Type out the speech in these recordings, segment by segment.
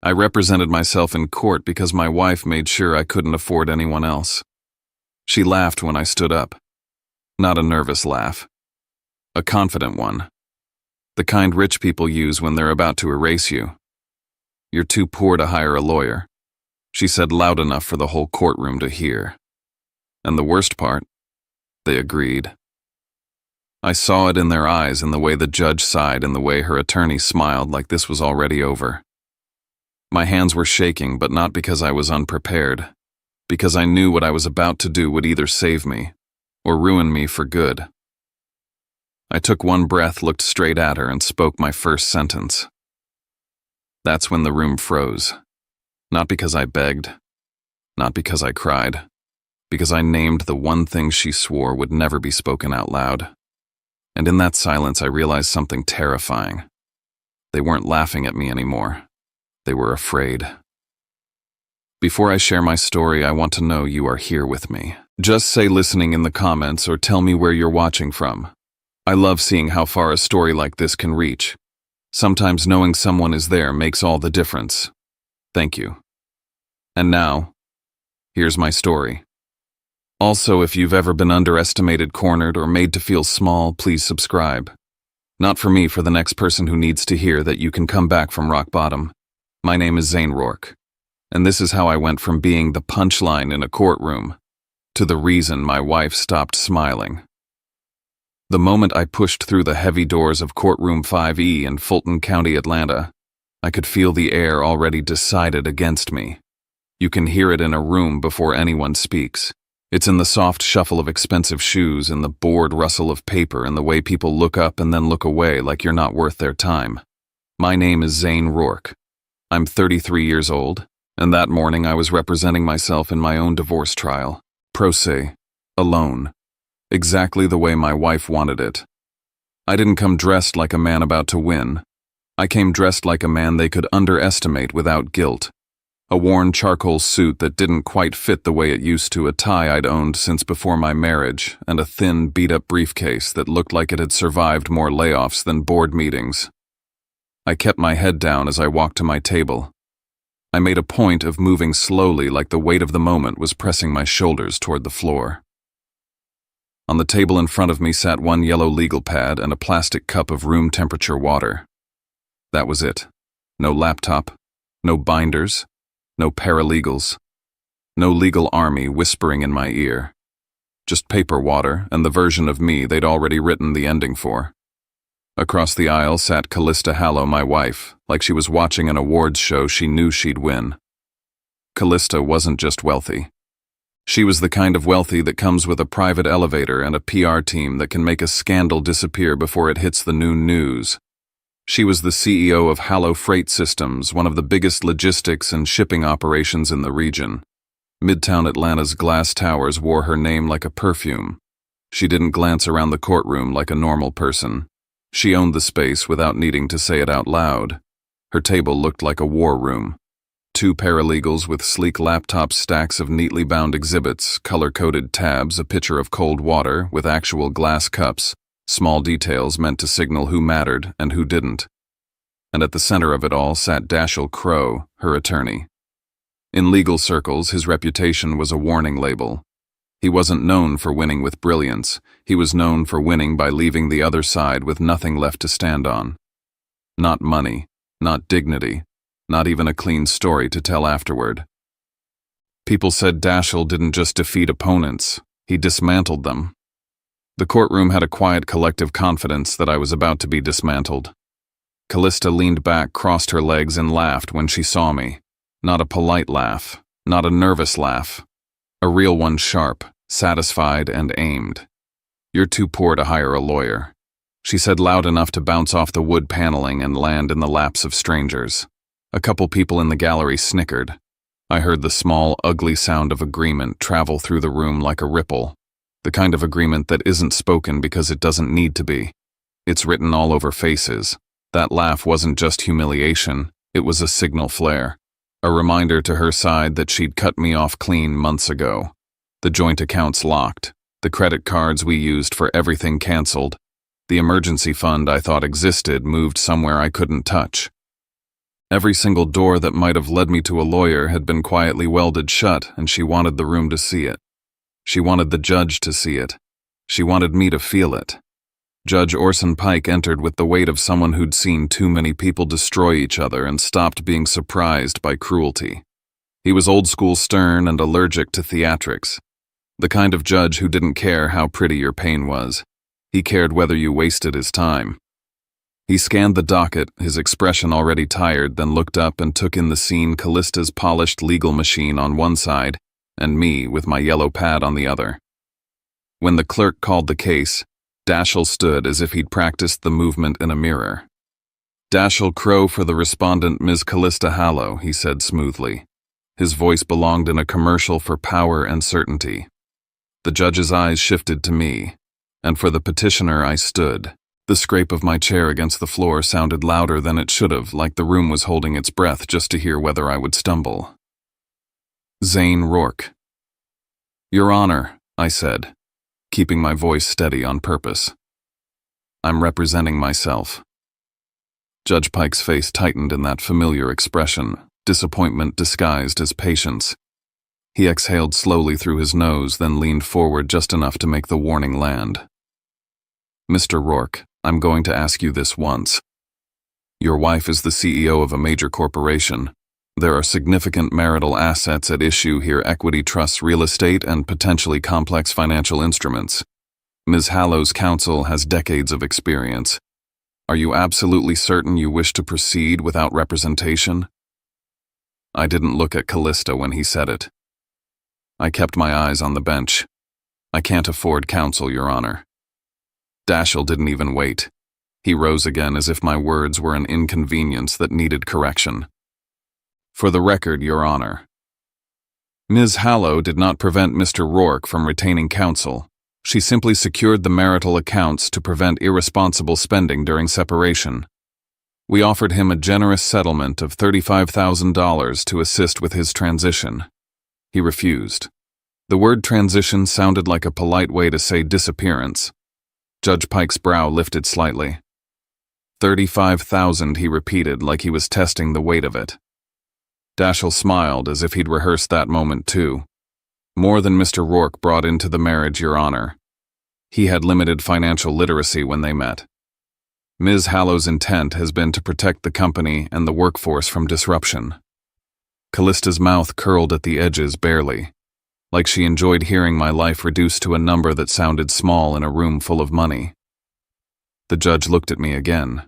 I represented myself in court because my wife made sure I couldn't afford anyone else. She laughed when I stood up. Not a nervous laugh. A confident one. The kind rich people use when they're about to erase you. "You're too poor to hire a lawyer," she said loud enough for the whole courtroom to hear. And the worst part, they agreed. I saw it in their eyes, in the way the judge sighed, and the way her attorney smiled like this was already over. My hands were shaking, but not because I was unprepared, because I knew what I was about to do would either save me or ruin me for good. I took one breath, looked straight at her, and spoke my first sentence. That's when the room froze. Not because I begged, not because I cried, because I named the one thing she swore would never be spoken out loud. And in that silence, I realized something terrifying. They weren't laughing at me anymore. They were afraid. Before I share my story, I want to know you are here with me. Just say listening in the comments or tell me where you're watching from. I love seeing how far a story like this can reach. Sometimes knowing someone is there makes all the difference. Thank you. And now, here's my story. Also, if you've ever been underestimated, cornered, or made to feel small, please subscribe. Not for me, for the next person who needs to hear that you can come back from rock bottom. My name is Zane Rourke, and this is how I went from being the punchline in a courtroom to the reason my wife stopped smiling. The moment I pushed through the heavy doors of Courtroom 5E in Fulton County, Atlanta, I could feel the air already decided against me. You can hear it in a room before anyone speaks. It's in the soft shuffle of expensive shoes, in the bored rustle of paper, and the way people look up and then look away like you're not worth their time. My name is Zane Rourke. I'm 33 years old, and that morning I was representing myself in my own divorce trial, pro se, alone, exactly the way my wife wanted it. I didn't come dressed like a man about to win. I came dressed like a man they could underestimate without guilt. A worn charcoal suit that didn't quite fit the way it used to, a tie I'd owned since before my marriage, and a thin, beat-up briefcase that looked like it had survived more layoffs than board meetings. I kept my head down as I walked to my table. I made a point of moving slowly, like the weight of the moment was pressing my shoulders toward the floor. On the table in front of me sat one yellow legal pad and a plastic cup of room-temperature water. That was it. No laptop, no binders, no paralegals, no legal army whispering in my ear. Just paper water and the version of me they'd already written the ending for. Across the aisle sat Callista Hallow, my wife, like she was watching an awards show she knew she'd win. Callista wasn't just wealthy. She was the kind of wealthy that comes with a private elevator and a PR team that can make a scandal disappear before it hits the noon news. She was the CEO of Hallow Freight Systems, one of the biggest logistics and shipping operations in the region. Midtown Atlanta's glass towers wore her name like a perfume. She didn't glance around the courtroom like a normal person. She owned the space without needing to say it out loud. Her table looked like a war room. 2 paralegals with sleek laptops, stacks of neatly bound exhibits, color-coded tabs, a pitcher of cold water with actual glass cups. Small details meant to signal who mattered and who didn't. And at the center of it all sat Dashiell Crowe, her attorney. In legal circles, his reputation was a warning label. He wasn't known for winning with brilliance. He was known for winning by leaving the other side with nothing left to stand on. Not money, not dignity, not even a clean story to tell afterward. People said Dashiell didn't just defeat opponents, he dismantled them. The courtroom had a quiet collective confidence that I was about to be dismantled. Callista leaned back, crossed her legs, and laughed when she saw me. Not a polite laugh, not a nervous laugh. A real one, sharp, satisfied, and aimed. "You're too poor to hire a lawyer," she said loud enough to bounce off the wood paneling and land in the laps of strangers. A couple people in the gallery snickered. I heard the small, ugly sound of agreement travel through the room like a ripple. The kind of agreement that isn't spoken because it doesn't need to be. It's written all over faces. That laugh wasn't just humiliation, it was a signal flare. A reminder to her side that she'd cut me off clean months ago. The joint accounts locked, the credit cards we used for everything canceled. The emergency fund I thought existed moved somewhere I couldn't touch. Every single door that might have led me to a lawyer had been quietly welded shut, and she wanted the room to see it. She wanted the judge to see it. She wanted me to feel it. Judge Orson Pike entered with the weight of someone who'd seen too many people destroy each other and stopped being surprised by cruelty. He was old-school stern and allergic to theatrics. The kind of judge who didn't care how pretty your pain was. He cared whether you wasted his time. He scanned the docket, his expression already tired, then looked up and took in the scene: Callista's polished legal machine on one side, and me with my yellow pad on the other. When the clerk called the case, Daschle stood as if he'd practiced the movement in a mirror. "Daschle Crowe for the respondent, Ms. Callista Hallow," he said smoothly. His voice belonged in a commercial for power and certainty. The judge's eyes shifted to me, and for the petitioner I stood. The scrape of my chair against the floor sounded louder than it should have, like the room was holding its breath just to hear whether I would stumble. Zane Rourke. "Your Honor," I said, keeping my voice steady on purpose. "I'm representing myself." Judge Pike's face tightened in that familiar expression, disappointment disguised as patience. He exhaled slowly through his nose, then leaned forward just enough to make the warning land. "Mr. Rourke, I'm going to ask you this once. Your wife is the CEO of a major corporation. There are significant marital assets at issue here: equity trusts, real estate, and potentially complex financial instruments. Ms. Hallow's counsel has decades of experience. Are you absolutely certain you wish to proceed without representation?" I didn't look at Callista when he said it. I kept my eyes on the bench. "I can't afford counsel, Your Honor." Daschle didn't even wait. He rose again as if my words were an inconvenience that needed correction. "For the record, Your Honor, Ms. Hallow did not prevent Mr. Rourke from retaining counsel. She simply secured the marital accounts to prevent irresponsible spending during separation. We offered him a generous settlement of $35,000 to assist with his transition. He refused. The word transition sounded like a polite way to say disappearance. Judge Pike's brow lifted slightly. 35,000, he repeated, like he was testing the weight of it. Daschle smiled as if he'd rehearsed that moment too. "More than Mr. Rourke brought into the marriage, Your Honor. He had limited financial literacy when they met. Ms. Hallow's intent has been to protect the company and the workforce from disruption." Callista's mouth curled at the edges barely, like she enjoyed hearing my life reduced to a number that sounded small in a room full of money. The judge looked at me again.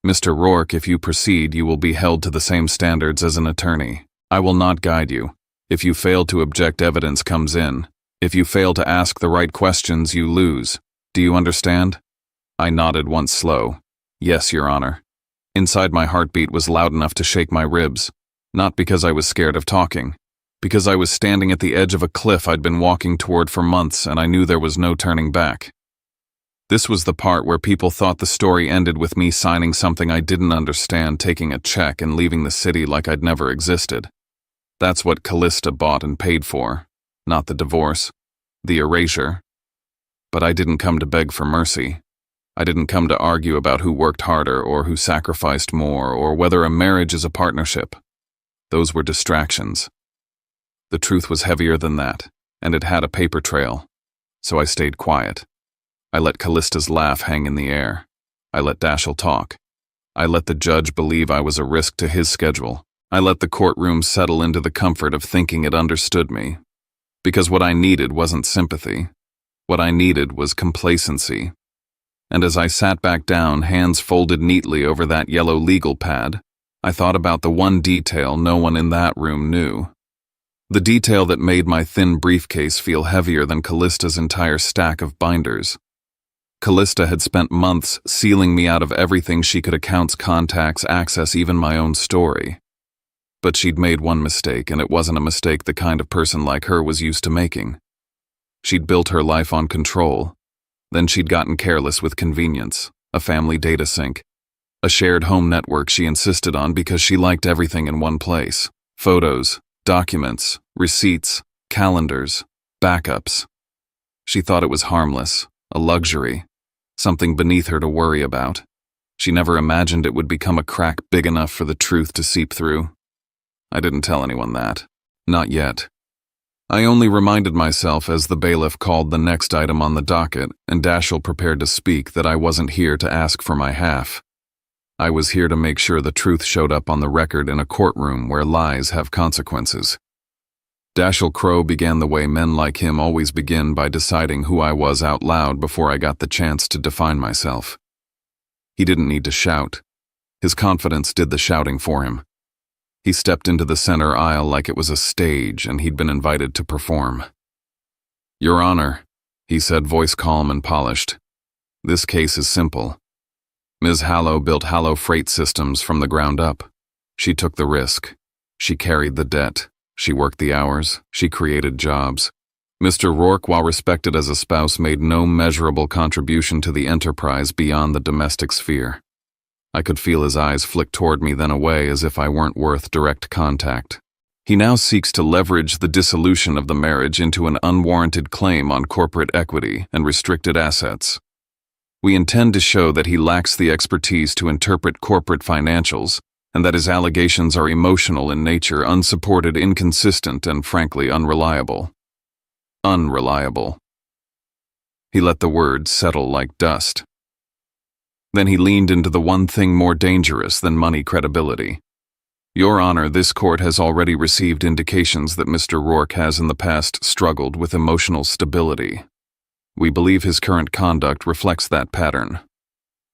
"Mr. Rourke, if you proceed, you will be held to the same standards as an attorney. I will not guide you. If you fail to object, evidence comes in. If you fail to ask the right questions, you lose. Do you understand?" I nodded once slow. "Yes, Your Honor." Inside, my heartbeat was loud enough to shake my ribs, not because I was scared of talking, because I was standing at the edge of a cliff I'd been walking toward for months, and I knew there was no turning back. This was the part where people thought the story ended with me signing something I didn't understand, taking a check, and leaving the city like I'd never existed. That's what Callista bought and paid for, not the divorce, the erasure. But I didn't come to beg for mercy. I didn't come to argue about who worked harder or who sacrificed more or whether a marriage is a partnership. Those were distractions. The truth was heavier than that, and it had a paper trail. So I stayed quiet. I let Callista's laugh hang in the air. I let Daschle talk. I let the judge believe I was a risk to his schedule. I let the courtroom settle into the comfort of thinking it understood me. Because what I needed wasn't sympathy. What I needed was complacency. And as I sat back down, hands folded neatly over that yellow legal pad, I thought about the one detail no one in that room knew. The detail that made my thin briefcase feel heavier than Callista's entire stack of binders. Callista had spent months sealing me out of everything she could: accounts, contacts, access, even my own story. But she'd made one mistake, and it wasn't a mistake the kind of person like her was used to making. She'd built her life on control. Then she'd gotten careless with convenience, a family data sync, a shared home network she insisted on because she liked everything in one place: photos, documents, receipts, calendars, backups. She thought it was harmless, a luxury, something beneath her to worry about. She never imagined it would become a crack big enough for the truth to seep through. I didn't tell anyone that. Not yet. I only reminded myself as the bailiff called the next item on the docket and Dashiell prepared to speak that I wasn't here to ask for my half. I was here to make sure the truth showed up on the record in a courtroom where lies have consequences. Dashiell Crowe began the way men like him always begin, by deciding who I was out loud before I got the chance to define myself. He didn't need to shout. His confidence did the shouting for him. He stepped into the center aisle like it was a stage and he'd been invited to perform. "Your Honor," he said, voice calm and polished. "This case is simple. Ms. Hallow built Hallow Freight Systems from the ground up. She took the risk. She carried the debt. She worked the hours. She created jobs. Mr. Rourke, while respected as a spouse, made no measurable contribution to the enterprise beyond the domestic sphere." I could feel his eyes flick toward me, then away, as if I weren't worth direct contact. "He now seeks to leverage the dissolution of the marriage into an unwarranted claim on corporate equity and restricted assets. We intend to show that he lacks the expertise to interpret corporate financials and that his allegations are emotional in nature, unsupported, inconsistent, and frankly unreliable." Unreliable. He let the words settle like dust. Then he leaned into the one thing more dangerous than money credibility. "Your Honor, this court has already received indications that Mr. Rourke has in the past struggled with emotional stability. We believe his current conduct reflects that pattern.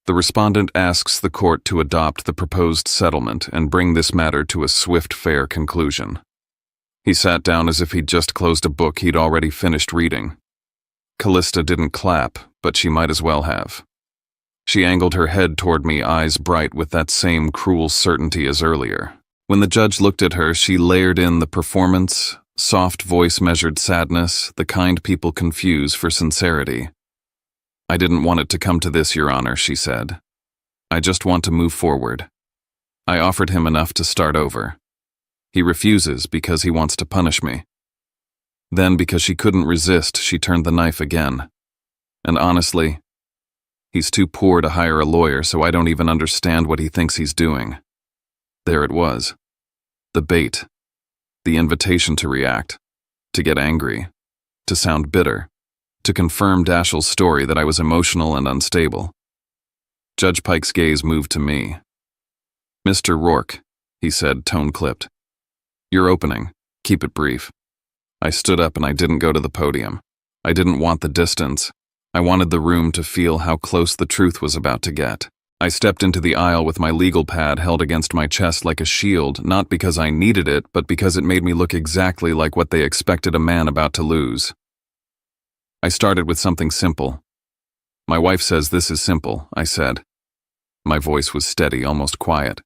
The respondent asks the court to adopt the proposed settlement and bring this matter to a swift, fair conclusion." He sat down as if he'd just closed a book he'd already finished reading. Callista didn't clap, but she might as well have. She angled her head toward me, eyes bright with that same cruel certainty as earlier. When the judge looked at her, she layered in the performance, soft voice measured sadness, the kind people confuse for sincerity. "I didn't want it to come to this, Your Honor," she said. "I just want to move forward. I offered him enough to start over. He refuses because he wants to punish me." Then, because she couldn't resist, she turned the knife again. "And honestly, he's too poor to hire a lawyer, so I don't even understand what he thinks he's doing." There it was. The bait. The invitation to react. To get angry. To sound bitter. To confirm Dashiell's story that I was emotional and unstable. Judge Pike's gaze moved to me. "Mr. Rourke," he said, tone clipped. "Your opening. Keep it brief." I stood up and I didn't go to the podium. I didn't want the distance. I wanted the room to feel how close the truth was about to get. I stepped into the aisle with my legal pad held against my chest like a shield, not because I needed it, but because it made me look exactly like what they expected a man about to lose. I started with something simple. "My wife says this is simple," I said. My voice was steady, almost quiet.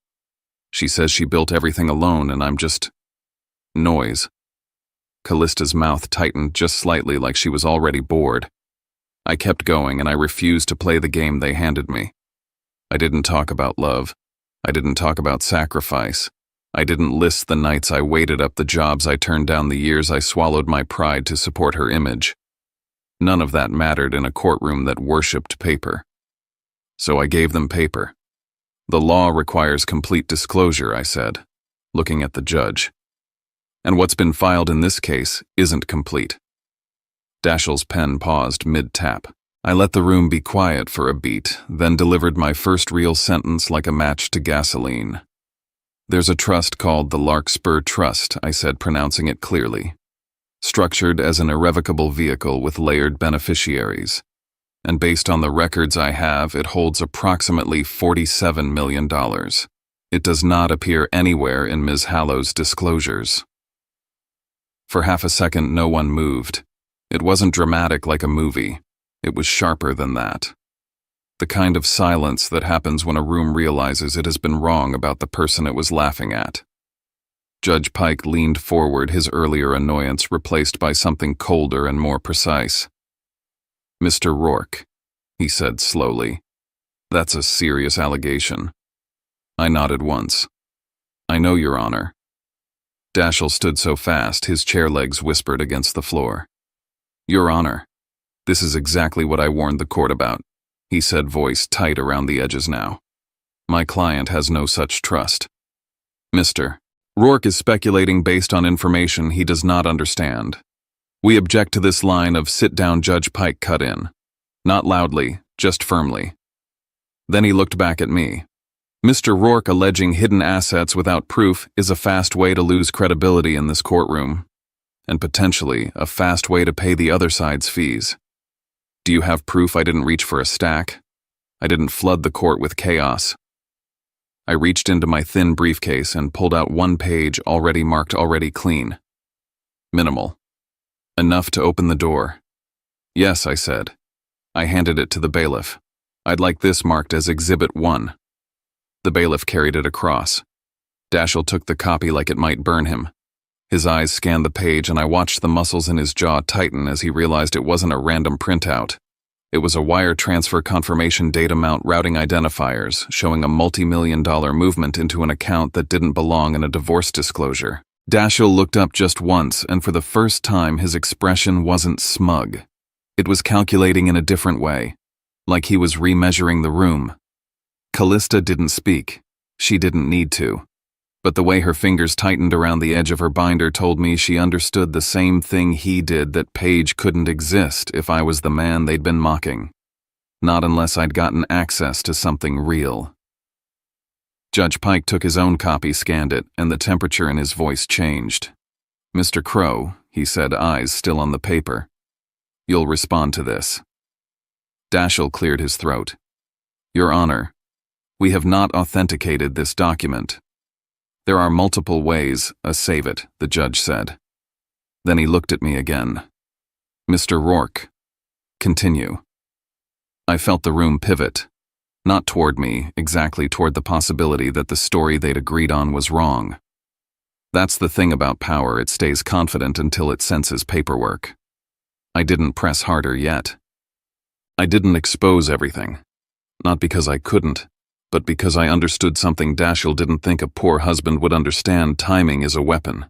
"She says she built everything alone and I'm just noise." Callista's mouth tightened just slightly, like she was already bored. I kept going and I refused to play the game they handed me. I didn't talk about love. I didn't talk about sacrifice. I didn't list the nights I waited up, the jobs I turned down, the years I swallowed my pride to support her image. None of that mattered in a courtroom that worshipped paper. So I gave them paper. "The law requires complete disclosure," I said, looking at the judge. "And what's been filed in this case isn't complete." Dashiell's pen paused mid-tap. I let the room be quiet for a beat, then delivered my first real sentence like a match to gasoline. "There's a trust called the Larkspur Trust," I said, pronouncing it clearly. "Structured as an irrevocable vehicle with layered beneficiaries. And based on the records I have, it holds approximately $47 million. It does not appear anywhere in Ms. Hallow's disclosures." For half a second, no one moved. It wasn't dramatic like a movie. It was sharper than that. The kind of silence that happens when a room realizes it has been wrong about the person it was laughing at. Judge Pike leaned forward, his earlier annoyance replaced by something colder and more precise. "Mr. Rourke," he said slowly, "that's a serious allegation." I nodded once. "I know, Your Honor." Dashiell stood so fast, his chair legs whispered against the floor. "Your Honor, this is exactly what I warned the court about," he said, voice tight around the edges now. My client has no such trust. Mr. Rourke is speculating based on information he does not understand. We object to this line of "Sit down, Judge Pike" cut in. Not loudly, just firmly. Then he looked back at me. Mr. Rourke alleging hidden assets without proof is a fast way to lose credibility in this courtroom, and potentially a fast way to pay the other side's fees. Do you have proof I didn't reach for a stack? I didn't flood the court with chaos. I reached into my thin briefcase and pulled out one page already marked "already clean." Minimal. Enough to open the door. Yes, I said. I handed it to the bailiff. I'd like this marked as Exhibit 1. The bailiff carried it across. Daschle took the copy like it might burn him. His eyes scanned the page and I watched the muscles in his jaw tighten as he realized it wasn't a random printout. It was a wire transfer confirmation data mount routing identifiers showing a multi-million-dollar movement into an account that didn't belong in a divorce disclosure. Daschle looked up just once, and for the first time his expression wasn't smug. It was calculating in a different way, like he was remeasuring the room. Callista didn't speak. She didn't need to. But the way her fingers tightened around the edge of her binder told me she understood the same thing he did, that Paige couldn't exist if I was the man they'd been mocking. Not unless I'd gotten access to something real. Judge Pike took his own copy, scanned it, and the temperature in his voice changed. "Mr. Crow," he said, eyes still on the paper. "You'll respond to this." Daschle cleared his throat. "Your Honor, we have not authenticated this document. There are multiple ways to save it," the judge said. Then he looked at me again. "Mr. Rourke, continue." I felt the room pivot. Not toward me, exactly toward the possibility that the story they'd agreed on was wrong. That's the thing about power, it stays confident until it senses paperwork. I didn't press harder yet. I didn't expose everything. Not because I couldn't, but because I understood something Daschle didn't think a poor husband would understand: timing is a weapon.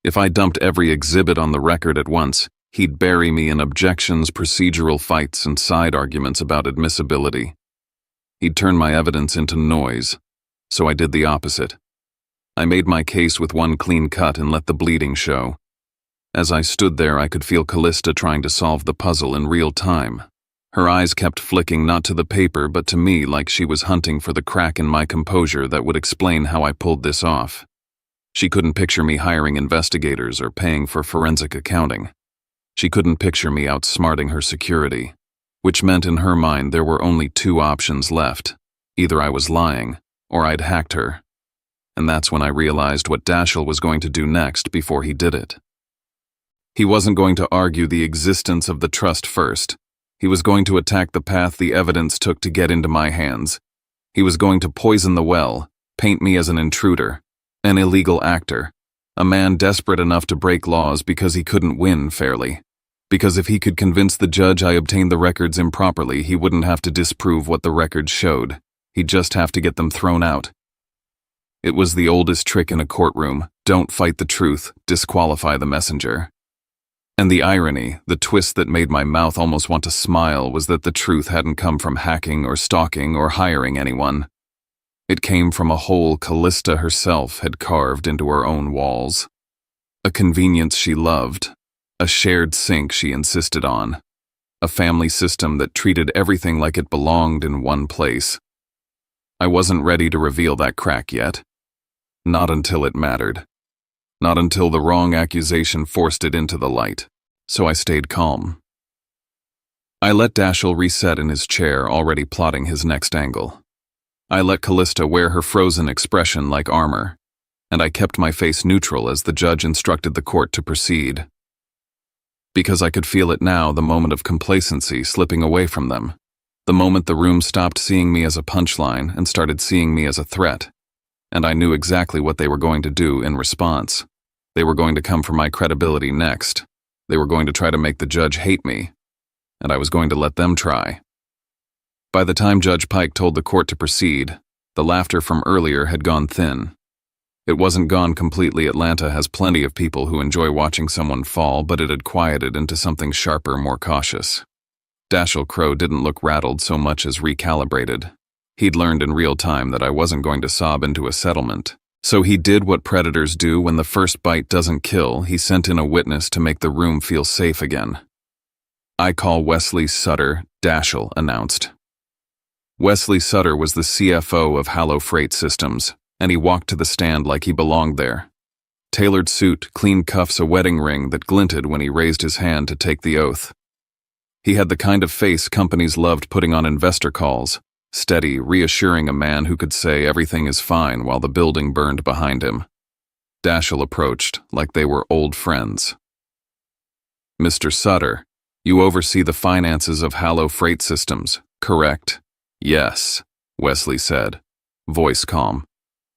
If I dumped every exhibit on the record at once, he'd bury me in objections, procedural fights, and side arguments about admissibility. He'd turn my evidence into noise, so I did the opposite. I made my case with one clean cut and let the bleeding show. As I stood there, I could feel Callista trying to solve the puzzle in real time. Her eyes kept flicking not to the paper but to me, like she was hunting for the crack in my composure that would explain how I pulled this off. She couldn't picture me hiring investigators or paying for forensic accounting. She couldn't picture me outsmarting her security, which meant in her mind there were only two options left. Either I was lying, or I'd hacked her. And that's when I realized what Daschle was going to do next before he did it. He wasn't going to argue the existence of the trust first. He was going to attack the path the evidence took to get into my hands. He was going to poison the well, paint me as an intruder, an illegal actor, a man desperate enough to break laws because he couldn't win fairly. Because if he could convince the judge I obtained the records improperly, he wouldn't have to disprove what the records showed. He'd just have to get them thrown out. It was the oldest trick in a courtroom: don't fight the truth, disqualify the messenger. And the irony, the twist that made my mouth almost want to smile, was that the truth hadn't come from hacking or stalking or hiring anyone. It came from a hole Callista herself had carved into her own walls. A convenience she loved, a shared sink she insisted on, a family system that treated everything like it belonged in one place. I wasn't ready to reveal that crack yet. Not until it mattered. Not until the wrong accusation forced it into the light. So I stayed calm. I let Daschle reset in his chair, already plotting his next angle. I let Callista wear her frozen expression like armor, and I kept my face neutral as the judge instructed the court to proceed. Because I could feel it now, the moment of complacency slipping away from them. The moment the room stopped seeing me as a punchline and started seeing me as a threat. And I knew exactly what they were going to do in response. They were going to come for my credibility next. They were going to try to make the judge hate me, and I was going to let them try. By the time Judge Pike told the court to proceed, the laughter from earlier had gone thin. It wasn't gone completely. Atlanta has plenty of people who enjoy watching someone fall, but it had quieted into something sharper, more cautious. Daschle Crow didn't look rattled so much as recalibrated. He'd learned in real time that I wasn't going to sob into a settlement. So he did what predators do when the first bite doesn't kill. He sent in a witness to make the room feel safe again. "I call Wesley Sutter," Daschle announced. Wesley Sutter was the CFO of Hallo Freight Systems, and he walked to the stand like he belonged there. Tailored suit, clean cuffs, a wedding ring that glinted when he raised his hand to take the oath. He had the kind of face companies loved putting on investor calls, steady, reassuring, a man who could say everything is fine while the building burned behind him. Daschle approached like they were old friends. "Mr. Sutter, you oversee the finances of Hallo Freight Systems, correct?" "Yes," Wesley said, voice calm.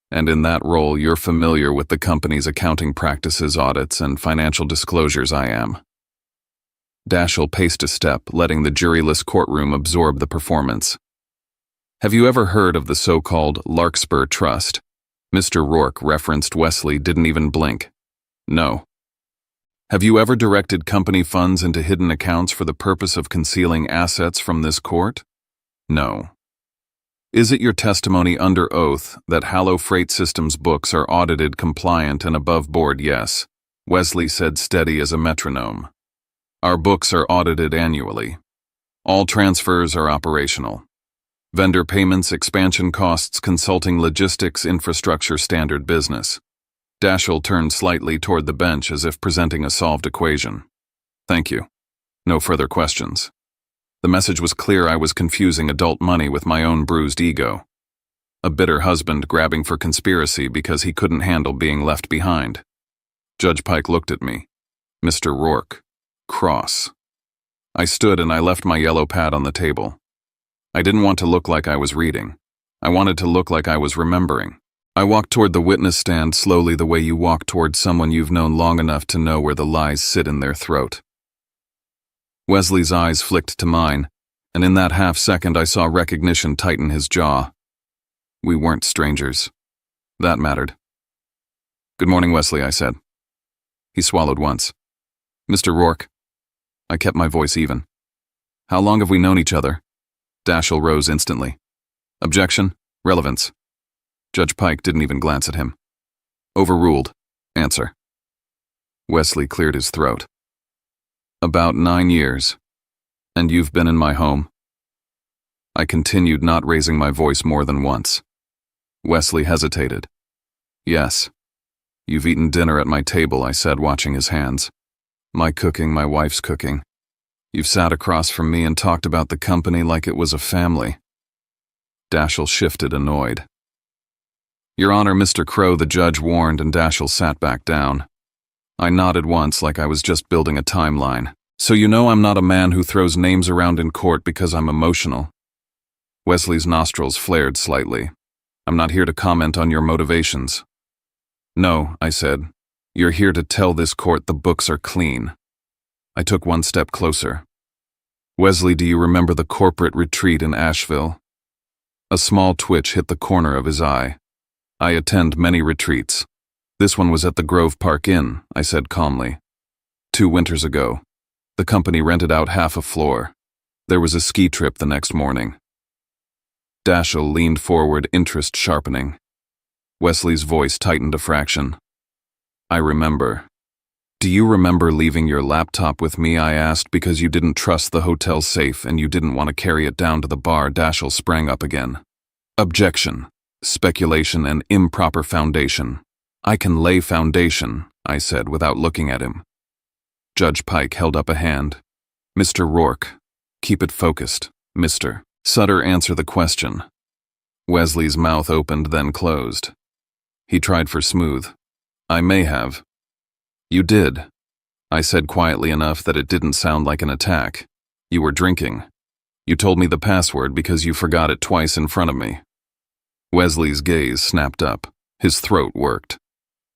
"And in that role, you're familiar with the company's accounting practices, audits, and financial disclosures." "I am." Daschle paced a step, letting the juryless courtroom absorb the performance. "Have you ever heard of the so-called Larkspur Trust?" Mr. Rourke referenced. Wesley didn't even blink. "No." "Have you ever directed company funds into hidden accounts for the purpose of concealing assets from this court?" "No." "Is it your testimony under oath that Hallo Freight Systems books are audited, compliant, and above board?" "Yes," Wesley said, steady as a metronome. "Our books are audited annually. All transfers are operational. Vendor payments, expansion costs, consulting, logistics, infrastructure, standard business." Daschle turned slightly toward the bench as if presenting a solved equation. "Thank you. No further questions." The message was clear. I was confusing adult money with my own bruised ego. A bitter husband grabbing for conspiracy because he couldn't handle being left behind. Judge Pike looked at me. Mr. Rourke. Cross. I stood and I left my yellow pad on the table. I didn't want to look like I was reading. I wanted to look like I was remembering. I walked toward the witness stand slowly, the way you walk toward someone you've known long enough to know where the lies sit in their throat. Wesley's eyes flicked to mine, and in that half-second I saw recognition tighten his jaw. We weren't strangers. That mattered. "Good morning, Wesley," I said. He swallowed once. "Mr. Rourke." I kept my voice even. "How long have we known each other?" Daschle rose instantly. "Objection. Relevance." Judge Pike didn't even glance at him. "Overruled. Answer." Wesley cleared his throat. "About 9 years. And you've been in my home?" I continued, not raising my voice more than once. Wesley hesitated. "Yes. You've eaten dinner at my table," I said, watching his hands. "My cooking, my wife's cooking. You've sat across from me and talked about the company like it was a family." Daschle shifted, annoyed. "Your Honor, Mr. Crow," the judge warned, and Daschle sat back down. I nodded once like I was just building a timeline. "So you know I'm not a man who throws names around in court because I'm emotional." Wesley's nostrils flared slightly. "I'm not here to comment on your motivations." "No," I said. "You're here to tell this court the books are clean." I took one step closer. "Wesley, do you remember the corporate retreat in Asheville?" A small twitch hit the corner of his eye. "I attend many retreats. This one was at the Grove Park Inn," I said calmly. 2 winters ago. The company rented out half a floor. There was a ski trip the next morning." Daschle leaned forward, interest sharpening. Wesley's voice tightened a fraction. "I remember." "Do you remember leaving your laptop with me?" I asked, "because you didn't trust the hotel safe and you didn't want to carry it down to the bar." Daschle sprang up again. "Objection. Speculation and improper foundation." "I can lay foundation," I said without looking at him. Judge Pike held up a hand. "Mr. Rourke, keep it focused. Mr. Sutter, answer the question." Wesley's mouth opened, then closed. He tried for smooth. "I may have." "You did," I said quietly enough that it didn't sound like an attack. "You were drinking. You told me the password because you forgot it twice in front of me." Wesley's gaze snapped up. His throat worked.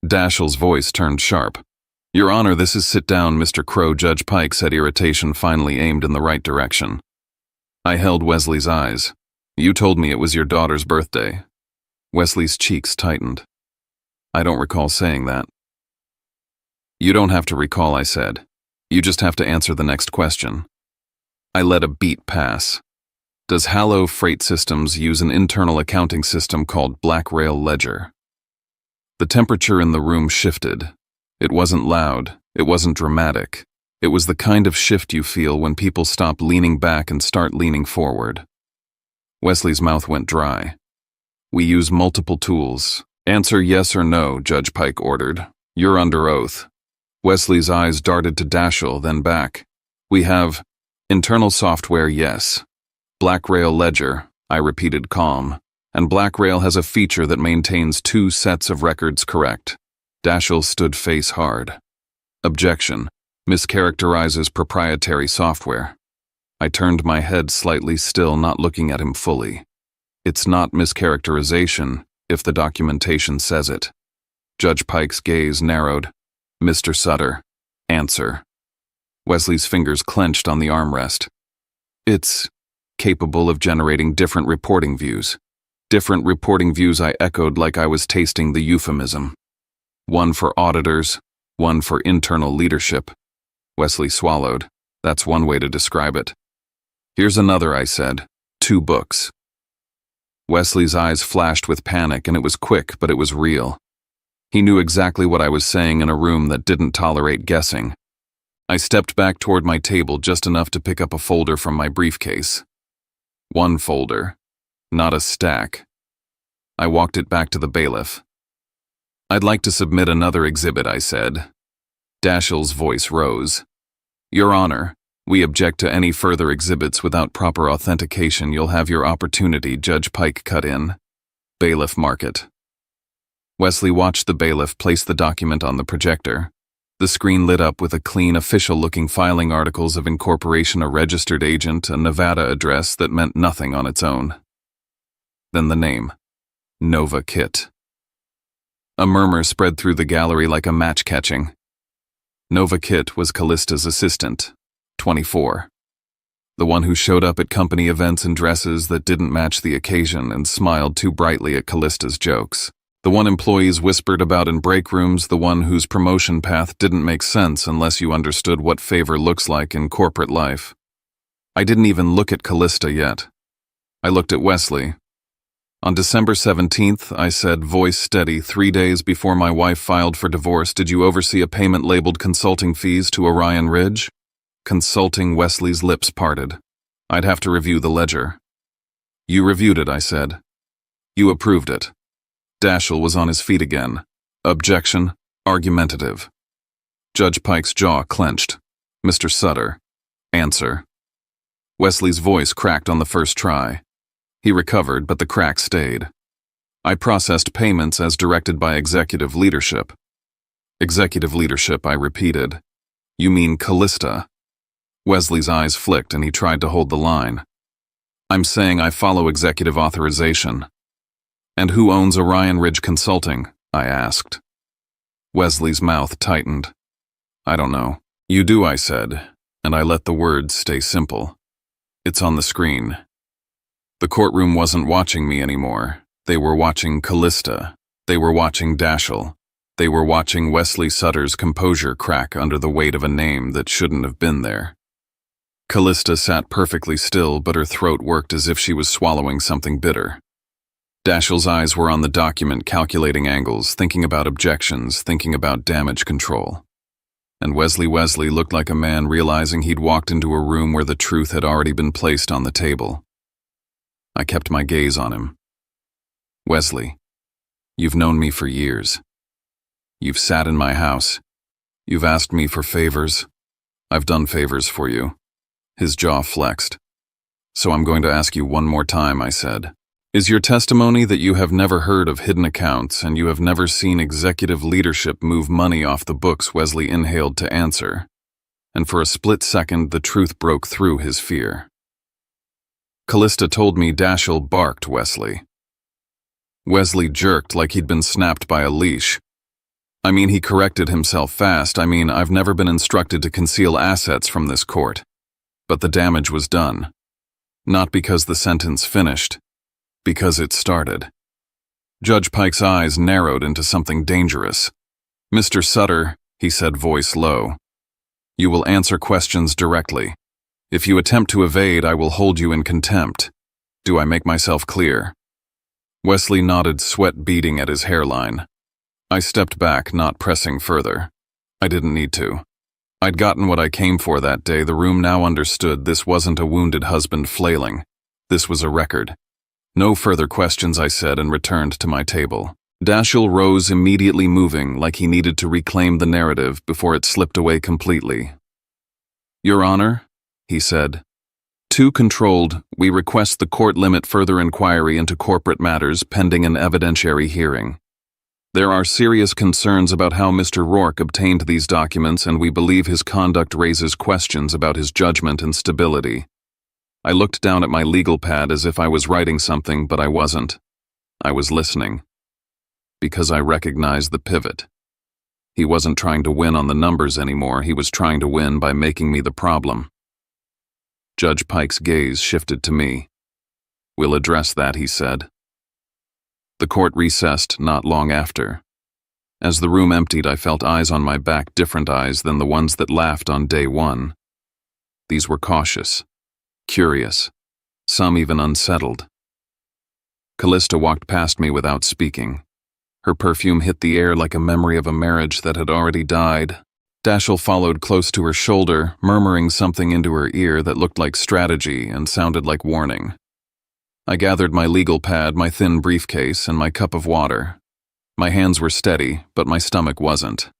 Daschle's voice turned sharp. "Your Honor, this is..." "Sit down, Mr. Crow," Judge Pike said, irritation finally aimed in the right direction. I held Wesley's eyes. "You told me it was your daughter's birthday." Wesley's cheeks tightened. "I don't recall saying that." "You don't have to recall," I said. "You just have to answer the next question." I let a beat pass. Does Hallow Freight Systems use an internal accounting system called Black Rail Ledger? The temperature in the room shifted. It wasn't loud. It wasn't dramatic. It was the kind of shift you feel when people stop leaning back and start leaning forward. Wesley's mouth went dry. We use multiple tools. Answer yes or no, Judge Pike ordered. You're under oath. Wesley's eyes darted to Dashel, then back. We have internal software, yes. Black Rail Ledger, I repeated calm. And Black Rail has a feature that maintains 2 sets of records correct. Dashel stood face hard. Objection. Mischaracterizes proprietary software. I turned my head slightly, still not looking at him fully. It's not mischaracterization, if the documentation says it. Judge Pike's gaze narrowed. Mr. Sutter. Answer. Wesley's fingers clenched on the armrest. It's capable of generating different reporting views. Different reporting views, I echoed like I was tasting the euphemism. One for auditors, one for internal leadership. Wesley swallowed. That's one way to describe it. Here's another, I said. 2 books. Wesley's eyes flashed with panic, and it was quick, but it was real. He knew exactly what I was saying in a room that didn't tolerate guessing. I stepped back toward my table just enough to pick up a folder from my briefcase. 1 folder, not a stack. I walked it back to the bailiff. I'd like to submit another exhibit, I said. Dashel's voice rose. Your Honor, we object to any further exhibits without proper authentication. You'll have your opportunity, Judge Pike cut in. Bailiff Market. Wesley watched the bailiff place the document on the projector. The screen lit up with a clean, official-looking filing articles of incorporation, a registered agent, a Nevada address that meant nothing on its own. Then the name. Nova Kit. A murmur spread through the gallery like a match catching. Nova Kit was Callista's assistant, 24. The one who showed up at company events in dresses that didn't match the occasion and smiled too brightly at Callista's jokes. The one employees whispered about in break rooms, the one whose promotion path didn't make sense unless you understood what favor looks like in corporate life. I didn't even look at Callista yet. I looked at Wesley. On December 17th, I said, voice steady, 3 days before my wife filed for divorce, did you oversee a payment labeled consulting fees to Orion Ridge? Consulting. Wesley's lips parted. I'd have to review the ledger. You reviewed it, I said. You approved it. Dashel was on his feet again. Objection. Argumentative. Judge Pike's jaw clenched. Mr. Sutter. Answer. Wesley's voice cracked on the first try. He recovered, but the crack stayed. I processed payments as directed by executive leadership. Executive leadership, I repeated. You mean Callista? Wesley's eyes flicked and he tried to hold the line. I'm saying I follow executive authorization. And who owns Orion Ridge Consulting? I asked. Wesley's mouth tightened. I don't know. You do, I said, and I let the words stay simple. It's on the screen. The courtroom wasn't watching me anymore. They were watching Callista. They were watching Dashel. They were watching Wesley Sutter's composure crack under the weight of a name that shouldn't have been there. Callista sat perfectly still, but her throat worked as if she was swallowing something bitter. Dashel's eyes were on the document, calculating angles, thinking about objections, thinking about damage control. And Wesley looked like a man realizing he'd walked into a room where the truth had already been placed on the table. I kept my gaze on him. Wesley, you've known me for years. You've sat in my house. You've asked me for favors. I've done favors for you. His jaw flexed. So I'm going to ask you one more time, I said. Is your testimony that you have never heard of hidden accounts and you have never seen executive leadership move money off the books? Wesley inhaled to answer, and for a split second the truth broke through his fear. Callista told me. Dashel barked. Wesley. Wesley jerked like he'd been snapped by a leash. I mean, he corrected himself fast. I've never been instructed to conceal assets from this court. But the damage was done. Not because the sentence finished. Because it started. Judge Pike's eyes narrowed into something dangerous. Mr. Sutter, he said, voice low. You will answer questions directly. If you attempt to evade, I will hold you in contempt. Do I make myself clear? Wesley nodded, sweat beading at his hairline. I stepped back, not pressing further. I didn't need to. I'd gotten what I came for that day. The room now understood this wasn't a wounded husband flailing. This was a record. No further questions, I said, and returned to my table. Dashiell rose, immediately moving, like he needed to reclaim the narrative before it slipped away completely. Your Honor, he said. Too controlled, we request the court limit further inquiry into corporate matters pending an evidentiary hearing. There are serious concerns about how Mr. Rourke obtained these documents, and we believe his conduct raises questions about his judgment and stability. I looked down at my legal pad as if I was writing something, but I wasn't. I was listening. Because I recognized the pivot. He wasn't trying to win on the numbers anymore, he was trying to win by making me the problem. Judge Pike's gaze shifted to me. We'll address that, he said. The court recessed not long after. As the room emptied, I felt eyes on my back, different eyes than the ones that laughed on day one. These were cautious, curious, some even unsettled. Callista walked past me without speaking. Her perfume hit the air like a memory of a marriage that had already died. Dashiell followed close to her shoulder, murmuring something into her ear that looked like strategy and sounded like warning. I gathered my legal pad, my thin briefcase, and my cup of water. My hands were steady, but my stomach wasn't.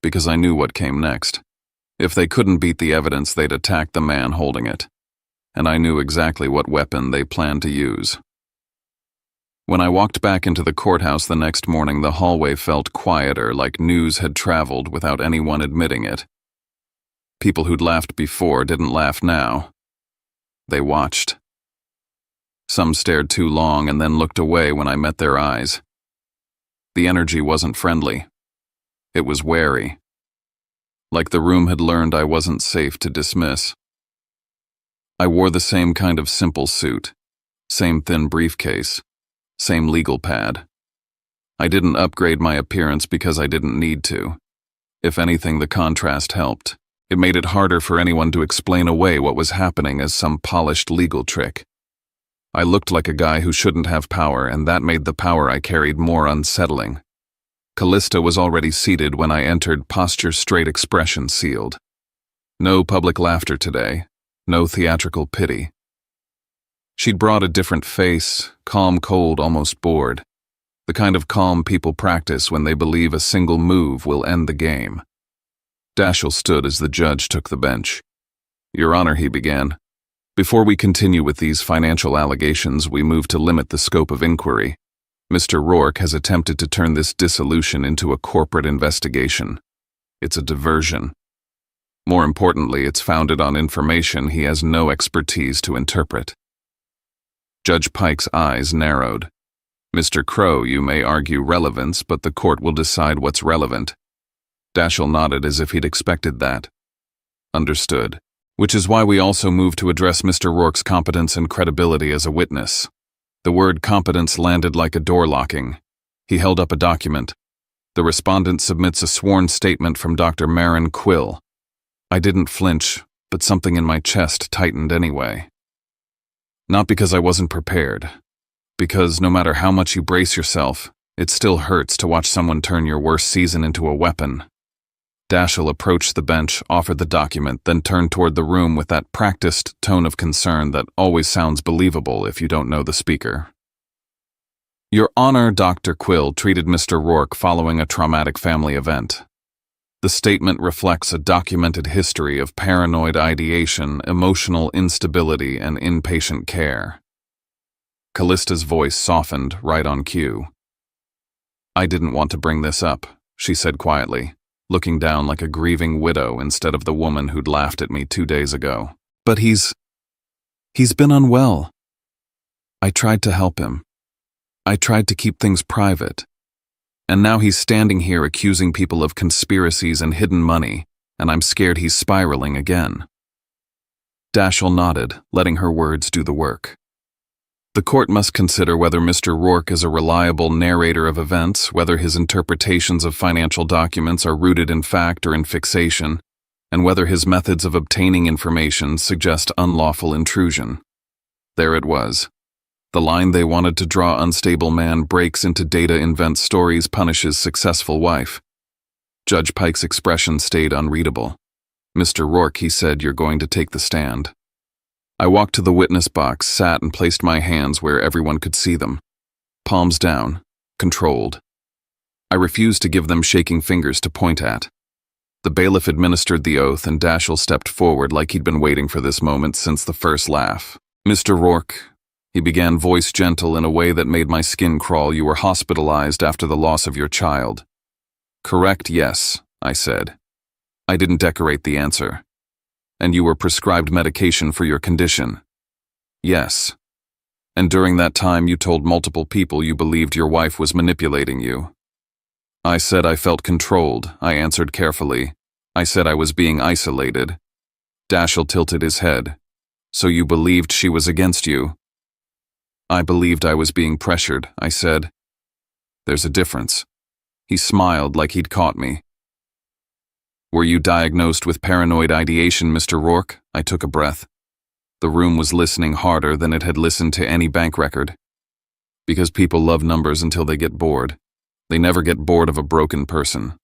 Because I knew what came next. If they couldn't beat the evidence, they'd attack the man holding it. And I knew exactly what weapon they planned to use. When I walked back into the courthouse the next morning, the hallway felt quieter, like news had traveled without anyone admitting it. People who'd laughed before didn't laugh now. They watched. Some stared too long and then looked away when I met their eyes. The energy wasn't friendly. It was wary. Like the room had learned I wasn't safe to dismiss. I wore the same kind of simple suit, same thin briefcase, same legal pad. I didn't upgrade my appearance because I didn't need to. If anything, the contrast helped. It made it harder for anyone to explain away what was happening as some polished legal trick. I looked like a guy who shouldn't have power, and that made the power I carried more unsettling. Callista was already seated when I entered, posture straight, expression sealed. No public laughter today, no theatrical pity. She'd brought a different face, calm, cold, almost bored. The kind of calm people practice when they believe a single move will end the game. Dashiell stood as the judge took the bench. Your Honor, he began. Before we continue with these financial allegations, we move to limit the scope of inquiry. Mr. Rourke has attempted to turn this dissolution into a corporate investigation. It's a diversion. More importantly, it's founded on information he has no expertise to interpret. Judge Pike's eyes narrowed. Mr. Crow, you may argue relevance, but the court will decide what's relevant. Dashiell nodded as if he'd expected that. Understood. Which is why we also move to address Mr. Rourke's competence and credibility as a witness. The word competence landed like a door locking. He held up a document. The respondent submits a sworn statement from Dr. Marin Quill. I didn't flinch, but something in my chest tightened anyway. Not because I wasn't prepared. Because no matter how much you brace yourself, it still hurts to watch someone turn your worst season into a weapon. Dashiell approached the bench, offered the document, then turned toward the room with that practiced tone of concern that always sounds believable if you don't know the speaker. Your Honor, Dr. Quill treated Mr. Rourke following a traumatic family event. The statement reflects a documented history of paranoid ideation, emotional instability, and inpatient care. Callista's voice softened right on cue. I didn't want to bring this up, she said quietly, looking down like a grieving widow instead of the woman who'd laughed at me 2 days ago. But he's been unwell. I tried to help him. I tried to keep things private. And now he's standing here accusing people of conspiracies and hidden money, and I'm scared he's spiraling again. Dashiell nodded, letting her words do the work. The court must consider whether Mr. Rourke is a reliable narrator of events, whether his interpretations of financial documents are rooted in fact or in fixation, and whether his methods of obtaining information suggest unlawful intrusion. There it was. The line they wanted to draw: unstable man breaks into data, invents stories, punishes successful wife. Judge Pike's expression stayed unreadable. "Mr. Rourke," he said, "you're going to take the stand." I walked to the witness box, sat, and placed my hands where everyone could see them. Palms down, controlled. I refused to give them shaking fingers to point at. The bailiff administered the oath, and Daschle stepped forward like he'd been waiting for this moment since the first laugh. "Mr. Rourke," he began, voice gentle in a way that made my skin crawl, "you were hospitalized after the loss of your child." "Correct, yes," I said. I didn't decorate the answer. "And you were prescribed medication for your condition." "Yes." "And during that time you told multiple people you believed your wife was manipulating you." I said I felt controlled. I answered carefully. I said I was being isolated. Daschle tilted his head. "So you believed she was against you?" "I believed I was being pressured," I said. "There's a difference." He smiled like he'd caught me. "Were you diagnosed with paranoid ideation, Mr. Rourke?" I took a breath. The room was listening harder than it had listened to any bank record. Because people love numbers until they get bored. They never get bored of a broken person.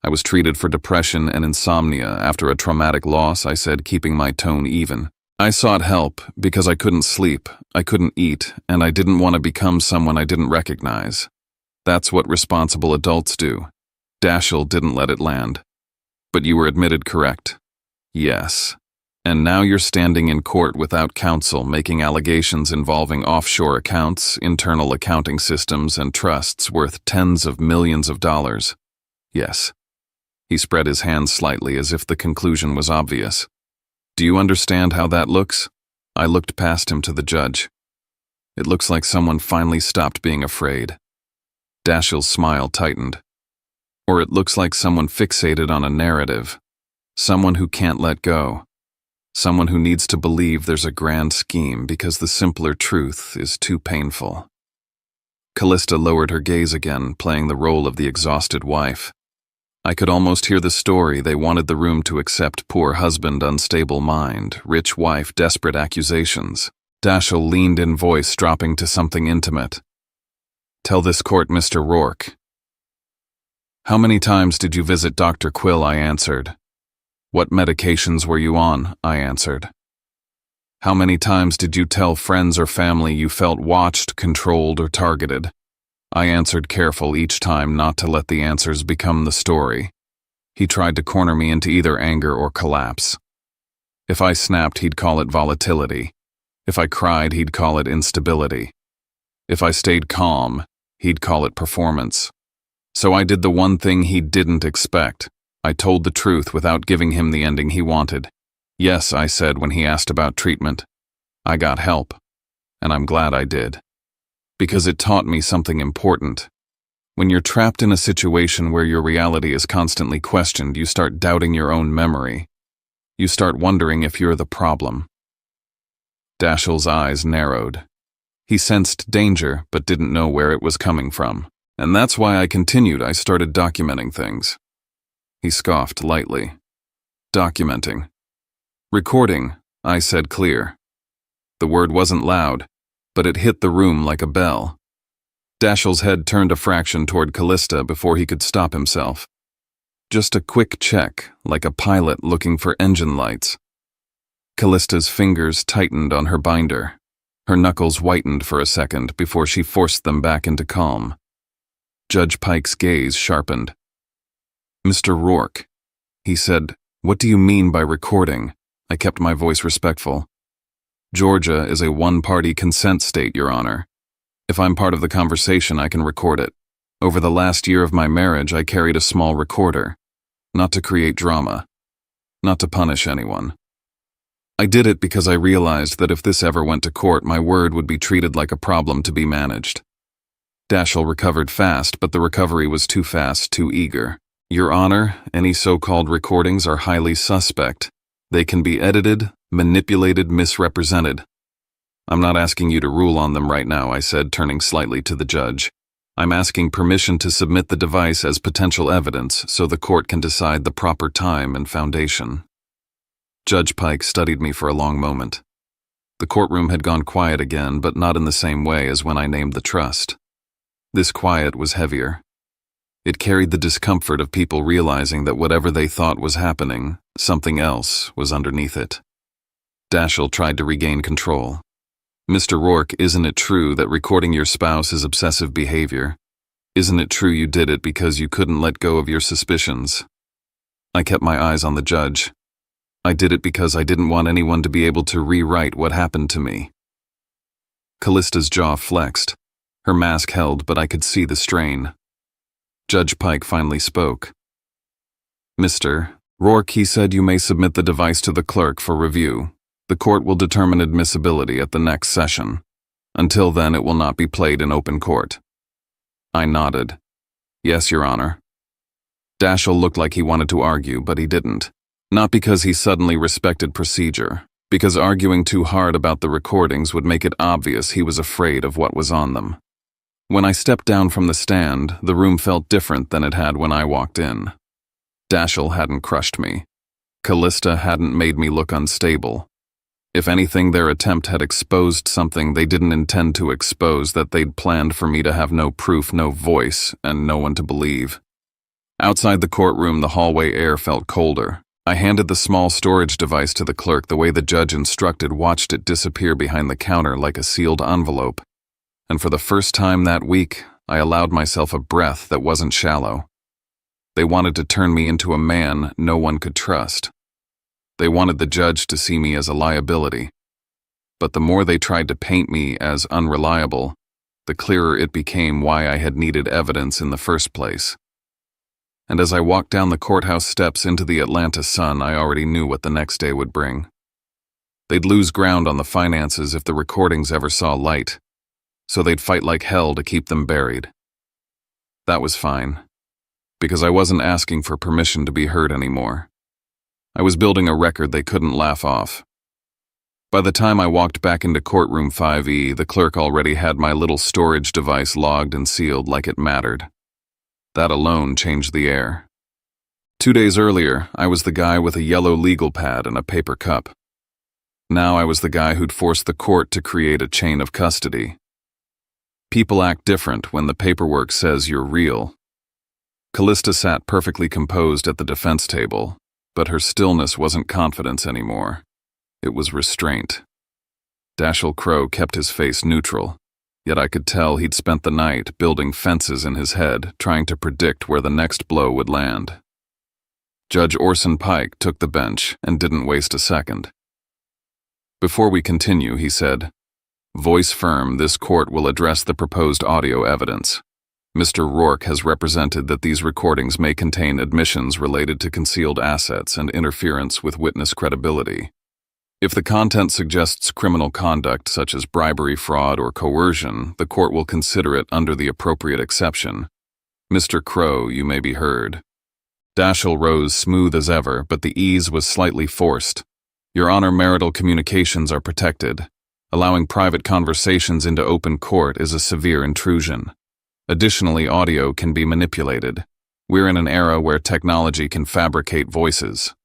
"I was treated for depression and insomnia after a traumatic loss," I said, keeping my tone even. "I sought help because I couldn't sleep, I couldn't eat, and I didn't want to become someone I didn't recognize. That's what responsible adults do." Daschle didn't let it land. "But you were admitted correct." "Yes. And now you're standing in court without counsel, making allegations involving offshore accounts, internal accounting systems, and trusts worth tens of millions of dollars." "Yes." He spread his hands slightly as if the conclusion was obvious. "Do you understand how that looks?" I looked past him to the judge. "It looks like someone finally stopped being afraid." Daschle's smile tightened. "Or it looks like someone fixated on a narrative. Someone who can't let go. Someone who needs to believe there's a grand scheme because the simpler truth is too painful." Callista lowered her gaze again, playing the role of the exhausted wife. I could almost hear the story they wanted the room to accept: poor husband, unstable mind; rich wife, desperate accusations. Daschle leaned in, voice dropping to something intimate. "Tell this court, Mr. Rourke." "How many times did you visit Dr. Quill?" I answered. "What medications were you on?" I answered. "How many times did you tell friends or family you felt watched, controlled, or targeted?" I answered, careful each time not to let the answers become the story. He tried to corner me into either anger or collapse. If I snapped, he'd call it volatility. If I cried, he'd call it instability. If I stayed calm, he'd call it performance. So I did the one thing he didn't expect. I told the truth without giving him the ending he wanted. "Yes," I said when he asked about treatment. "I got help. And I'm glad I did. Because it taught me something important. When you're trapped in a situation where your reality is constantly questioned, you start doubting your own memory. You start wondering if you're the problem." Daschle's eyes narrowed. He sensed danger, but didn't know where it was coming from. "And that's why I continued. I started documenting things." He scoffed lightly. "Documenting." "Recording," I said, clear. The word wasn't loud, but it hit the room like a bell. Daschle's head turned a fraction toward Callista before he could stop himself. Just a quick check, like a pilot looking for engine lights. Callista's fingers tightened on her binder. Her knuckles whitened for a second before she forced them back into calm. Judge Pike's gaze sharpened. "Mr. Rourke," he said, "what do you mean by recording?" I kept my voice respectful. "Georgia is a one-party consent state, Your Honor. If I'm part of the conversation, I can record it. Over the last year of my marriage, I carried a small recorder. Not to create drama. Not to punish anyone. I did it because I realized that if this ever went to court, my word would be treated like a problem to be managed." Daschle recovered fast, but the recovery was too fast, too eager. "Your Honor, any so-called recordings are highly suspect. They can be edited, manipulated, misrepresented. I'm not asking you to rule on them right now," I said, turning slightly to the judge. "I'm asking permission to submit the device as potential evidence so the court can decide the proper time and foundation." Judge Pike studied me for a long moment. The courtroom had gone quiet again, but not in the same way as when I named the trust. This quiet was heavier. It carried the discomfort of people realizing that whatever they thought was happening, something else was underneath it. Dashiell tried to regain control. "Mr. Rourke, isn't it true that recording your spouse is obsessive behavior? Isn't it true you did it because you couldn't let go of your suspicions?" I kept my eyes on the judge. "I did it because I didn't want anyone to be able to rewrite what happened to me." Callista's jaw flexed. Her mask held, but I could see the strain. Judge Pike finally spoke. "Mr. Rourke, he said you may submit the device to the clerk for review. The court will determine admissibility at the next session. Until then, it will not be played in open court." I nodded. "Yes, Your Honor." Dashiell looked like he wanted to argue, but he didn't. Not because he suddenly respected procedure, because arguing too hard about the recordings would make it obvious he was afraid of what was on them. When I stepped down from the stand, the room felt different than it had when I walked in. Dashiell hadn't crushed me. Callista hadn't made me look unstable. If anything, their attempt had exposed something they didn't intend to expose, that they'd planned for me to have no proof, no voice, and no one to believe. Outside the courtroom, the hallway air felt colder. I handed the small storage device to the clerk the way the judge instructed, watched it disappear behind the counter like a sealed envelope. And for the first time that week, I allowed myself a breath that wasn't shallow. They wanted to turn me into a man no one could trust. They wanted the judge to see me as a liability. But the more they tried to paint me as unreliable, the clearer it became why I had needed evidence in the first place. And as I walked down the courthouse steps into the Atlanta sun, I already knew what the next day would bring. They'd lose ground on the finances if the recordings ever saw light, so they'd fight like hell to keep them buried. That was fine, because I wasn't asking for permission to be heard anymore. I was building a record they couldn't laugh off. By the time I walked back into courtroom 5E, the clerk already had my little storage device logged and sealed like it mattered. That alone changed the air. 2 days earlier, I was the guy with a yellow legal pad and a paper cup. Now I was the guy who'd forced the court to create a chain of custody. People act different when the paperwork says you're real. Callista sat perfectly composed at the defense table, but her stillness wasn't confidence anymore. It was restraint. Dashiell Crowe kept his face neutral, yet I could tell he'd spent the night building fences in his head, trying to predict where the next blow would land. Judge Orson Pike took the bench and didn't waste a second. "Before we continue," he said, "voice firm, this court will address the proposed audio evidence. Mr. Rourke has represented that these recordings may contain admissions related to concealed assets and interference with witness credibility. If the content suggests criminal conduct such as bribery, fraud, or coercion, the court will consider it under the appropriate exception. Mr. Crowe, you may be heard." Dashiell rose smooth as ever, but the ease was slightly forced. "Your Honor, marital communications are protected. Allowing private conversations into open court is a severe intrusion. Additionally, audio can be manipulated. We're in an era where technology can fabricate voices.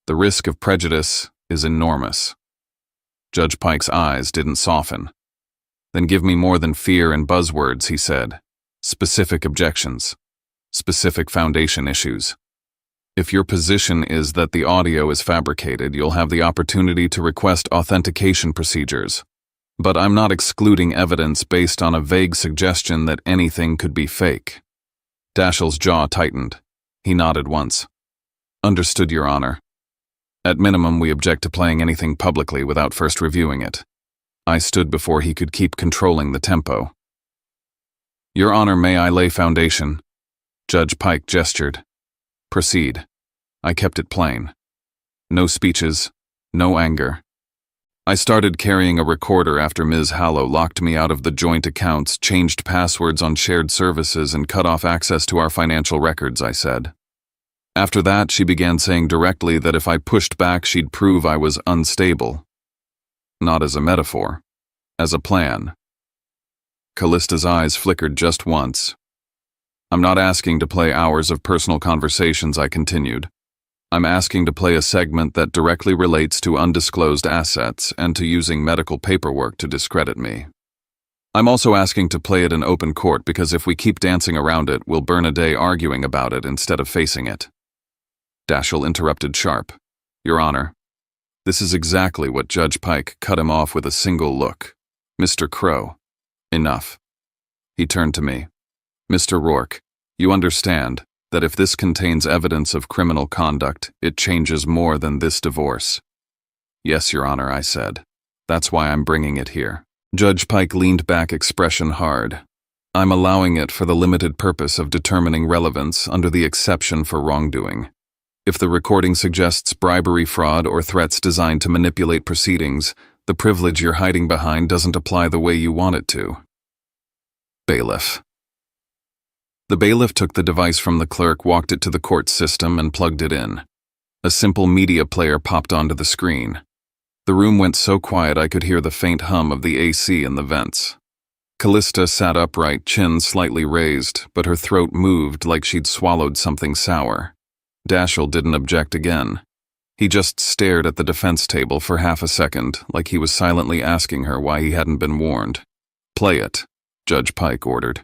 The risk of prejudice is enormous." Judge Pike's eyes didn't soften. "Then give me more than fear and buzzwords," he said. "Specific objections. Specific foundation issues. If your position is that the audio is fabricated, you'll have the opportunity to request authentication procedures. But I'm not excluding evidence based on a vague suggestion that anything could be fake." Dashiell's jaw tightened. He nodded once. "Understood, Your Honor. At minimum, we object to playing anything publicly without first reviewing it." I stood before he could keep controlling the tempo. "Your Honor, may I lay foundation?" Judge Pike gestured. "Proceed." I kept it plain. No speeches, no anger. I started carrying a recorder after Ms. Hallow locked me out of the joint accounts, changed passwords on shared services, and cut off access to our financial records, I said. After that, she began saying directly that if I pushed back, she'd prove I was unstable. Not as a metaphor, as a plan. Callista's eyes flickered just once. "I'm not asking to play hours of personal conversations," I continued. I'm asking to play a segment that directly relates to undisclosed assets and to using medical paperwork to discredit me. I'm also asking to play it in open court because if we keep dancing around it, we'll burn a day arguing about it instead of facing it." Daschle interrupted sharp. "Your Honor, this is exactly what Judge Pike cut him off with a single look. Mr. Crow, enough." He turned to me. "Mr. Rourke, you understand that if this contains evidence of criminal conduct, it changes more than this divorce." "Yes, Your Honor," I said. "That's why I'm bringing it here." Judge Pike leaned back, expression hard. "I'm allowing it for the limited purpose of determining relevance under the exception for wrongdoing. If the recording suggests bribery, fraud, or threats designed to manipulate proceedings, the privilege you're hiding behind doesn't apply the way you want it to." Bailiff. The bailiff took the device from the clerk, walked it to the court system, and plugged it in. A simple media player popped onto the screen. The room went so quiet I could hear the faint hum of the AC in the vents. Callista sat upright, chin slightly raised, but her throat moved like she'd swallowed something sour. Daschle didn't object again. He just stared at the defense table for half a second, like he was silently asking her why he hadn't been warned. "Play it," Judge Pike ordered.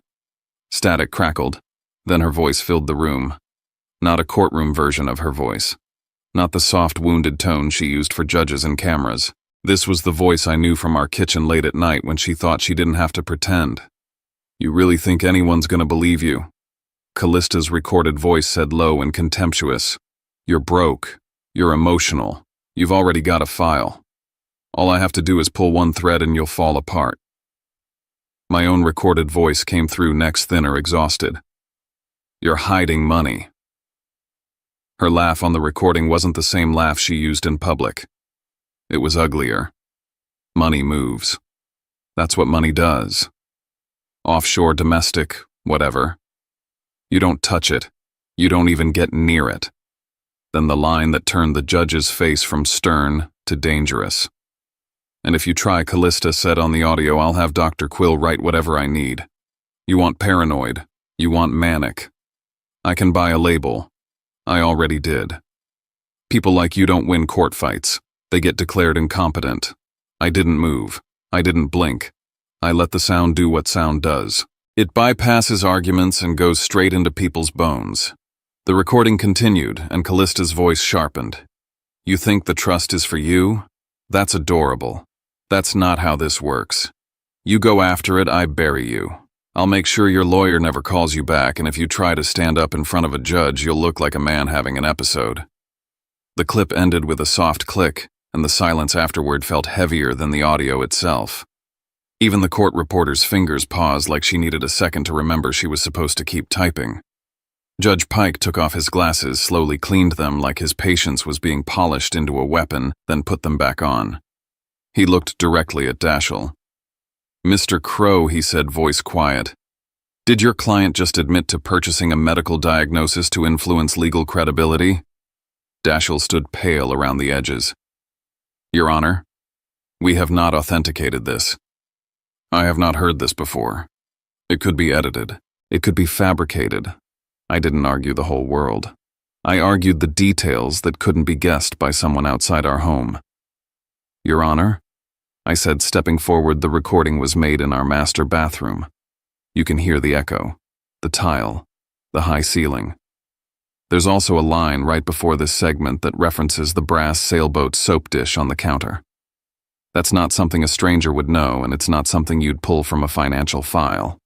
Static crackled, then her voice filled the room. Not a courtroom version of her voice. Not the soft, wounded tone she used for judges and cameras. This was the voice I knew from our kitchen late at night when she thought she didn't have to pretend. "You really think anyone's gonna believe you?" Callista's recorded voice said low and contemptuous. "You're broke. You're emotional. You've already got a file. All I have to do is pull one thread and you'll fall apart." My own recorded voice came through next, thinner, exhausted. "You're hiding money." Her laugh on the recording wasn't the same laugh she used in public. It was uglier. Money moves. That's what money does. Offshore, domestic, whatever. You don't touch it. You don't even get near it. Then the line that turned the judge's face from stern to dangerous. "And if you try," Callista said on the audio, "I'll have Dr. Quill write whatever I need. You want paranoid. You want manic. I can buy a label. I already did. People like you don't win court fights. They get declared incompetent. I didn't move. I didn't blink. I let the sound do what sound does. It bypasses arguments and goes straight into people's bones." The recording continued, and Callista's voice sharpened. "You think the trust is for you? That's adorable. That's not how this works. You go after it, I bury you. I'll make sure your lawyer never calls you back, and if you try to stand up in front of a judge, you'll look like a man having an episode." The clip ended with a soft click, and the silence afterward felt heavier than the audio itself. Even the court reporter's fingers paused like she needed a second to remember she was supposed to keep typing. Judge Pike took off his glasses, slowly cleaned them like his patience was being polished into a weapon, then put them back on. He looked directly at Daschle. "Mr. Crow," he said, voice quiet, "did your client just admit to purchasing a medical diagnosis to influence legal credibility?" Daschle stood pale around the edges. "Your Honor, we have not authenticated this. I have not heard this before. It could be edited. It could be fabricated. I didn't argue the whole world. I argued the details that couldn't be guessed by someone outside our home." "Your Honor," I said, stepping forward. "The recording was made in our master bathroom. You can hear the echo, the tile, the high ceiling. There's also a line right before this segment that references the brass sailboat soap dish on the counter. That's not something a stranger would know, and it's not something you'd pull from a financial file."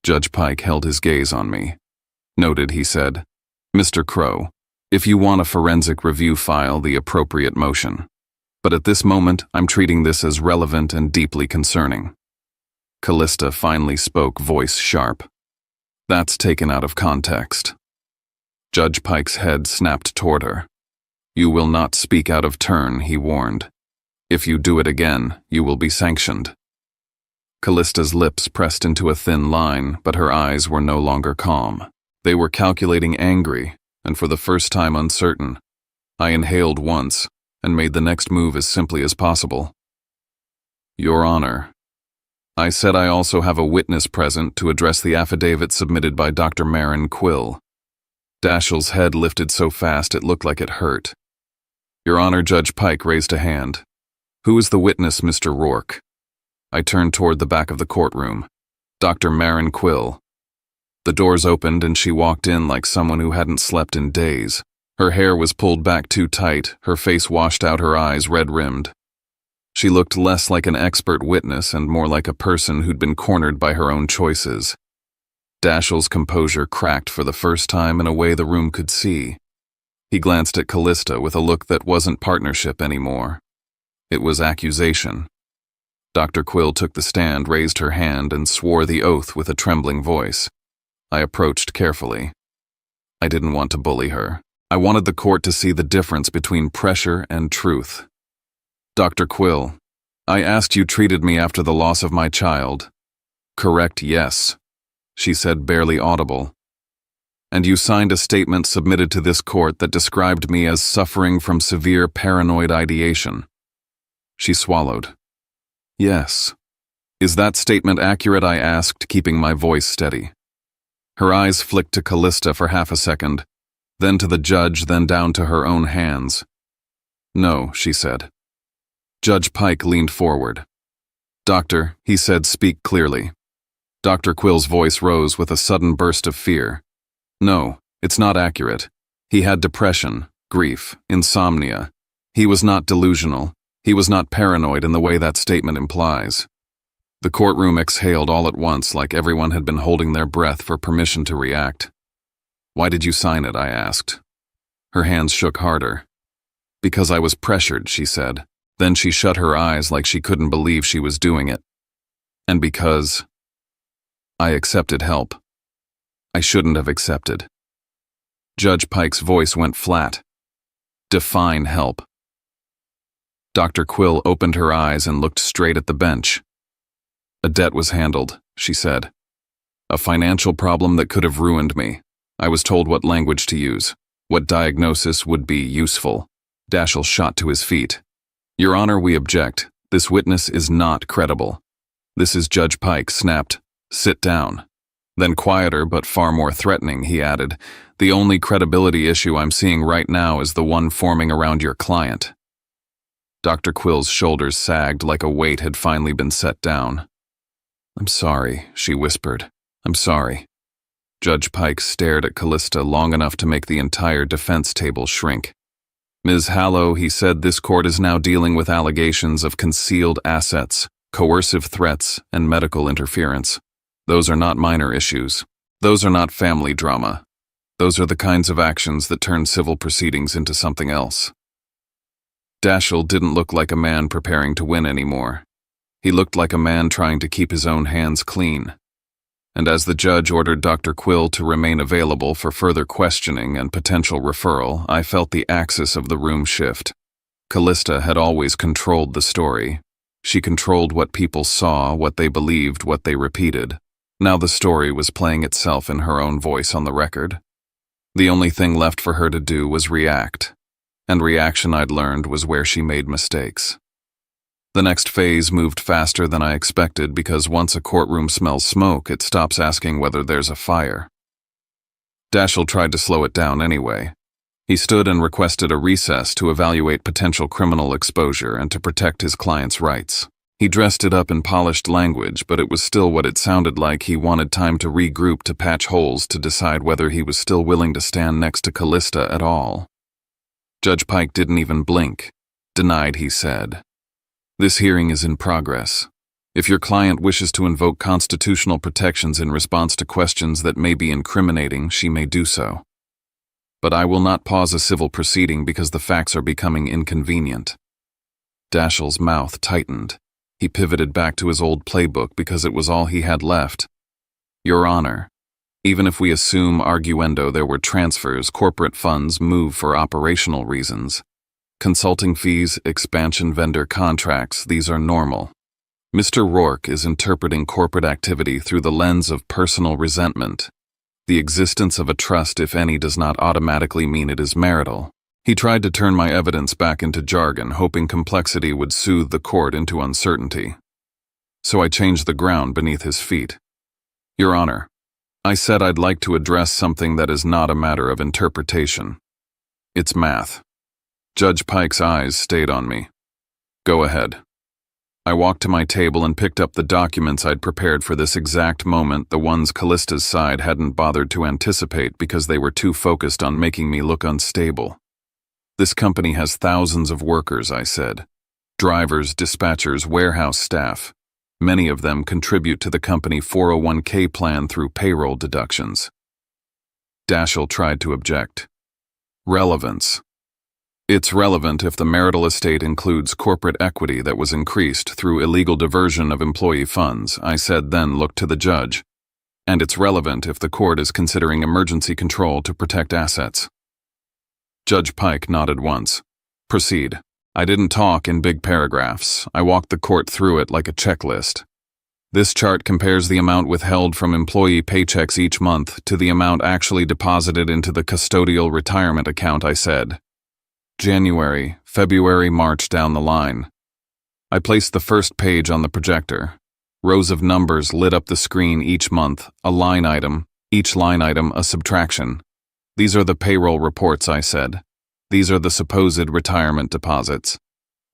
Judge Pike held his gaze on me. "Noted," he said. "Mr. Crow, if you want a forensic review file, the appropriate motion. But at this moment, I'm treating this as relevant and deeply concerning." Callista finally spoke, voice sharp. "That's taken out of context." Judge Pike's head snapped toward her. "You will not speak out of turn," he warned. "If you do it again, you will be sanctioned." Callista's lips pressed into a thin line, but her eyes were no longer calm. They were calculating, angry, and for the first time uncertain. I inhaled once, and made the next move as simply as possible. "Your Honor," I said, "I also have a witness present to address the affidavit submitted by Dr. Marin Quill." Dashiell's head lifted so fast it looked like it hurt. Your Honor, Judge Pike raised a hand. Who is the witness, Mr. Rourke? I turned toward the back of the courtroom. Dr. Maren Quill. The doors opened and she walked in like someone who hadn't slept in days. Her hair was pulled back too tight, her face washed out, her eyes red-rimmed. She looked less like an expert witness and more like a person who'd been cornered by her own choices. Dashiell's composure cracked for the first time in a way the room could see. He glanced at Callista with a look that wasn't partnership anymore. It was accusation. Dr. Quill took the stand, raised her hand, and swore the oath with a trembling voice. I approached carefully. I didn't want to bully her. I wanted the court to see the difference between pressure and truth. Dr. Quill, I asked you treated me after the loss of my child. Correct, yes, she said, barely audible. And you signed a statement submitted to this court that described me as suffering from severe paranoid ideation. She swallowed. Yes. Is that statement accurate? I asked, keeping my voice steady. Her eyes flicked to Callista for half a second, then to the judge, then down to her own hands. No, she said. Judge Pike leaned forward. Doctor, he said, speak clearly. Dr. Quill's voice rose with a sudden burst of fear. No, it's not accurate. He had depression, grief, insomnia. He was not delusional. He was not paranoid in the way that statement implies. The courtroom exhaled all at once, like everyone had been holding their breath for permission to react. Why did you sign it? I asked. Her hands shook harder. Because I was pressured, she said. Then she shut her eyes like she couldn't believe she was doing it. And because I accepted help. I shouldn't have accepted. Judge Pike's voice went flat. Define help. Dr. Quill opened her eyes and looked straight at the bench. A debt was handled, she said. A financial problem that could have ruined me. I was told what language to use, what diagnosis would be useful. Dashiell shot to his feet. Your Honor, we object. This witness is not credible. This is Judge Pike, snapped. Sit down. Then quieter but far more threatening, he added, the only credibility issue I'm seeing right now is the one forming around your client. Dr. Quill's shoulders sagged like a weight had finally been set down. I'm sorry, she whispered. I'm sorry. Judge Pike stared at Callista long enough to make the entire defense table shrink. Ms. Hallow, he said, this court is now dealing with allegations of concealed assets, coercive threats, and medical interference. Those are not minor issues. Those are not family drama. Those are the kinds of actions that turn civil proceedings into something else. Dashiell didn't look like a man preparing to win anymore. He looked like a man trying to keep his own hands clean. And as the judge ordered Dr. Quill to remain available for further questioning and potential referral, I felt the axis of the room shift. Callista had always controlled the story. She controlled what people saw, what they believed, what they repeated. Now the story was playing itself in her own voice on the record. The only thing left for her to do was react. And reaction, I'd learned, was where she made mistakes. The next phase moved faster than I expected because once a courtroom smells smoke, it stops asking whether there's a fire. Dashiell tried to slow it down anyway. He stood and requested a recess to evaluate potential criminal exposure and to protect his client's rights. He dressed it up in polished language, but it was still what it sounded like. He wanted time to regroup, to patch holes, to decide whether he was still willing to stand next to Callista at all. Judge Pike didn't even blink. Denied, he said. This hearing is in progress. If your client wishes to invoke constitutional protections in response to questions that may be incriminating, she may do so. But I will not pause a civil proceeding because the facts are becoming inconvenient. Dashiell's mouth tightened. He pivoted back to his old playbook because it was all he had left. Your Honor, even if we assume arguendo there were transfers, corporate funds move for operational reasons. Consulting fees, expansion vendor contracts, these are normal. Mr. Rourke is interpreting corporate activity through the lens of personal resentment. The existence of a trust, if any, does not automatically mean it is marital. He tried to turn my evidence back into jargon, hoping complexity would soothe the court into uncertainty. So I changed the ground beneath his feet. Your Honor, I said I'd like to address something that is not a matter of interpretation. It's math. Judge Pike's eyes stayed on me. Go ahead. I walked to my table and picked up the documents I'd prepared for this exact moment, the ones Callista's side hadn't bothered to anticipate because they were too focused on making me look unstable. This company has thousands of workers, I said. Drivers, dispatchers, warehouse staff. Many of them contribute to the company 401k plan through payroll deductions. Daschle tried to object. Relevance. It's relevant if the marital estate includes corporate equity that was increased through illegal diversion of employee funds, I said, then looked to the judge. And it's relevant if the court is considering emergency control to protect assets. Judge Pike nodded once. Proceed. I didn't talk in big paragraphs. I walked the court through it like a checklist. This chart compares the amount withheld from employee paychecks each month to the amount actually deposited into the custodial retirement account, I said. January, February, March down the line. I placed the first page on the projector. Rows of numbers lit up the screen each month, a line item, each line item a subtraction. These are the payroll reports, I said. These are the supposed retirement deposits.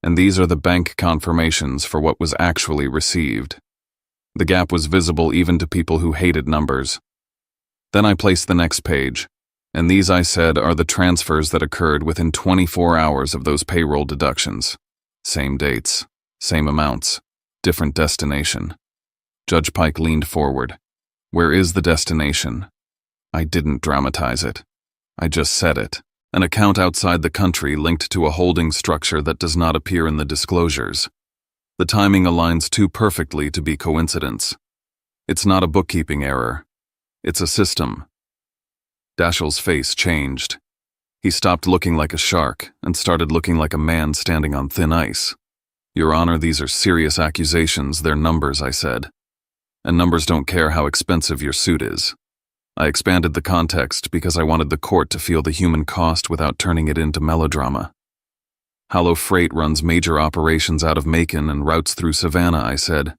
And these are the bank confirmations for what was actually received. The gap was visible even to people who hated numbers. Then I placed the next page. And these, I said, are the transfers that occurred within 24 hours of those payroll deductions. Same dates, same amounts, different destination. Judge Pike leaned forward. Where is the destination? I didn't dramatize it. I just said it. An account outside the country linked to a holding structure that does not appear in the disclosures. The timing aligns too perfectly to be coincidence. It's not a bookkeeping error. It's a system. Daschle's face changed. He stopped looking like a shark and started looking like a man standing on thin ice. Your Honor, these are serious accusations. They're numbers, I said. And numbers don't care how expensive your suit is. I expanded the context because I wanted the court to feel the human cost without turning it into melodrama. Hallo Freight runs major operations out of Macon and routes through Savannah, I said.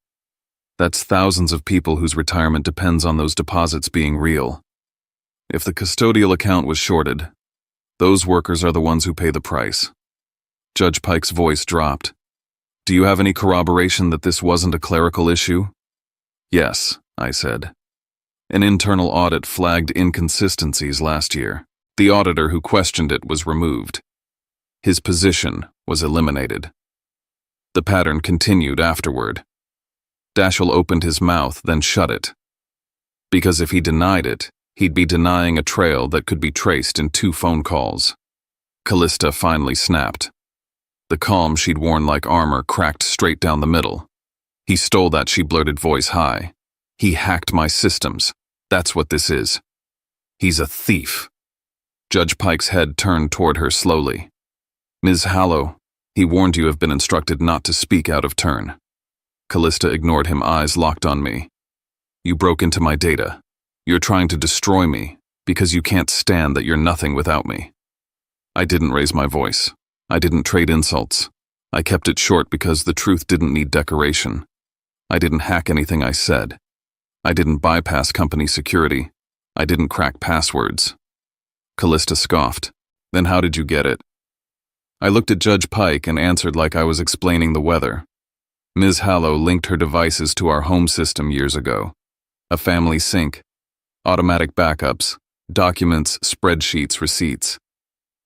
That's thousands of people whose retirement depends on those deposits being real. If the custodial account was shorted, those workers are the ones who pay the price. Judge Pike's voice dropped. Do you have any corroboration that this wasn't a clerical issue? Yes, I said. An internal audit flagged inconsistencies last year. The auditor who questioned it was removed. His position was eliminated. The pattern continued afterward. Daschle opened his mouth, then shut it. Because if he denied it, he'd be denying a trail that could be traced in 2 phone calls. Callista finally snapped. The calm she'd worn like armor cracked straight down the middle. He stole that, she blurted, voice high. He hacked my systems. That's what this is. He's a thief. Judge Pike's head turned toward her slowly. Ms. Hallo, he warned you have been instructed not to speak out of turn. Callista ignored him, eyes locked on me. You broke into my data. You're trying to destroy me because you can't stand that you're nothing without me. I didn't raise my voice. I didn't trade insults. I kept it short because the truth didn't need decoration. I didn't hack anything I said. I didn't bypass company security. I didn't crack passwords. Callista scoffed. Then how did you get it? I looked at Judge Pike and answered like I was explaining the weather. Ms. Hallo linked her devices to our home system years ago. A family sync. Automatic backups, documents, spreadsheets, receipts.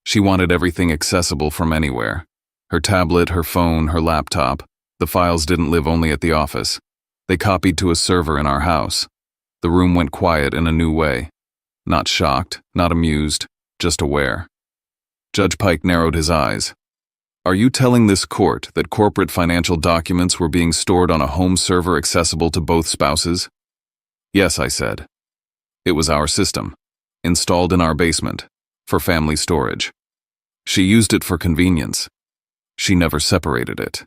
She wanted everything accessible from anywhere. Her tablet, her phone, her laptop. The files didn't live only at the office. They copied to a server in our house. The room went quiet in a new way. Not shocked, not amused, just aware. Judge Pike narrowed his eyes. Are you telling this court that corporate financial documents were being stored on a home server accessible to both spouses? Yes, I said. It was our system, installed in our basement, for family storage. She used it for convenience. She never separated it.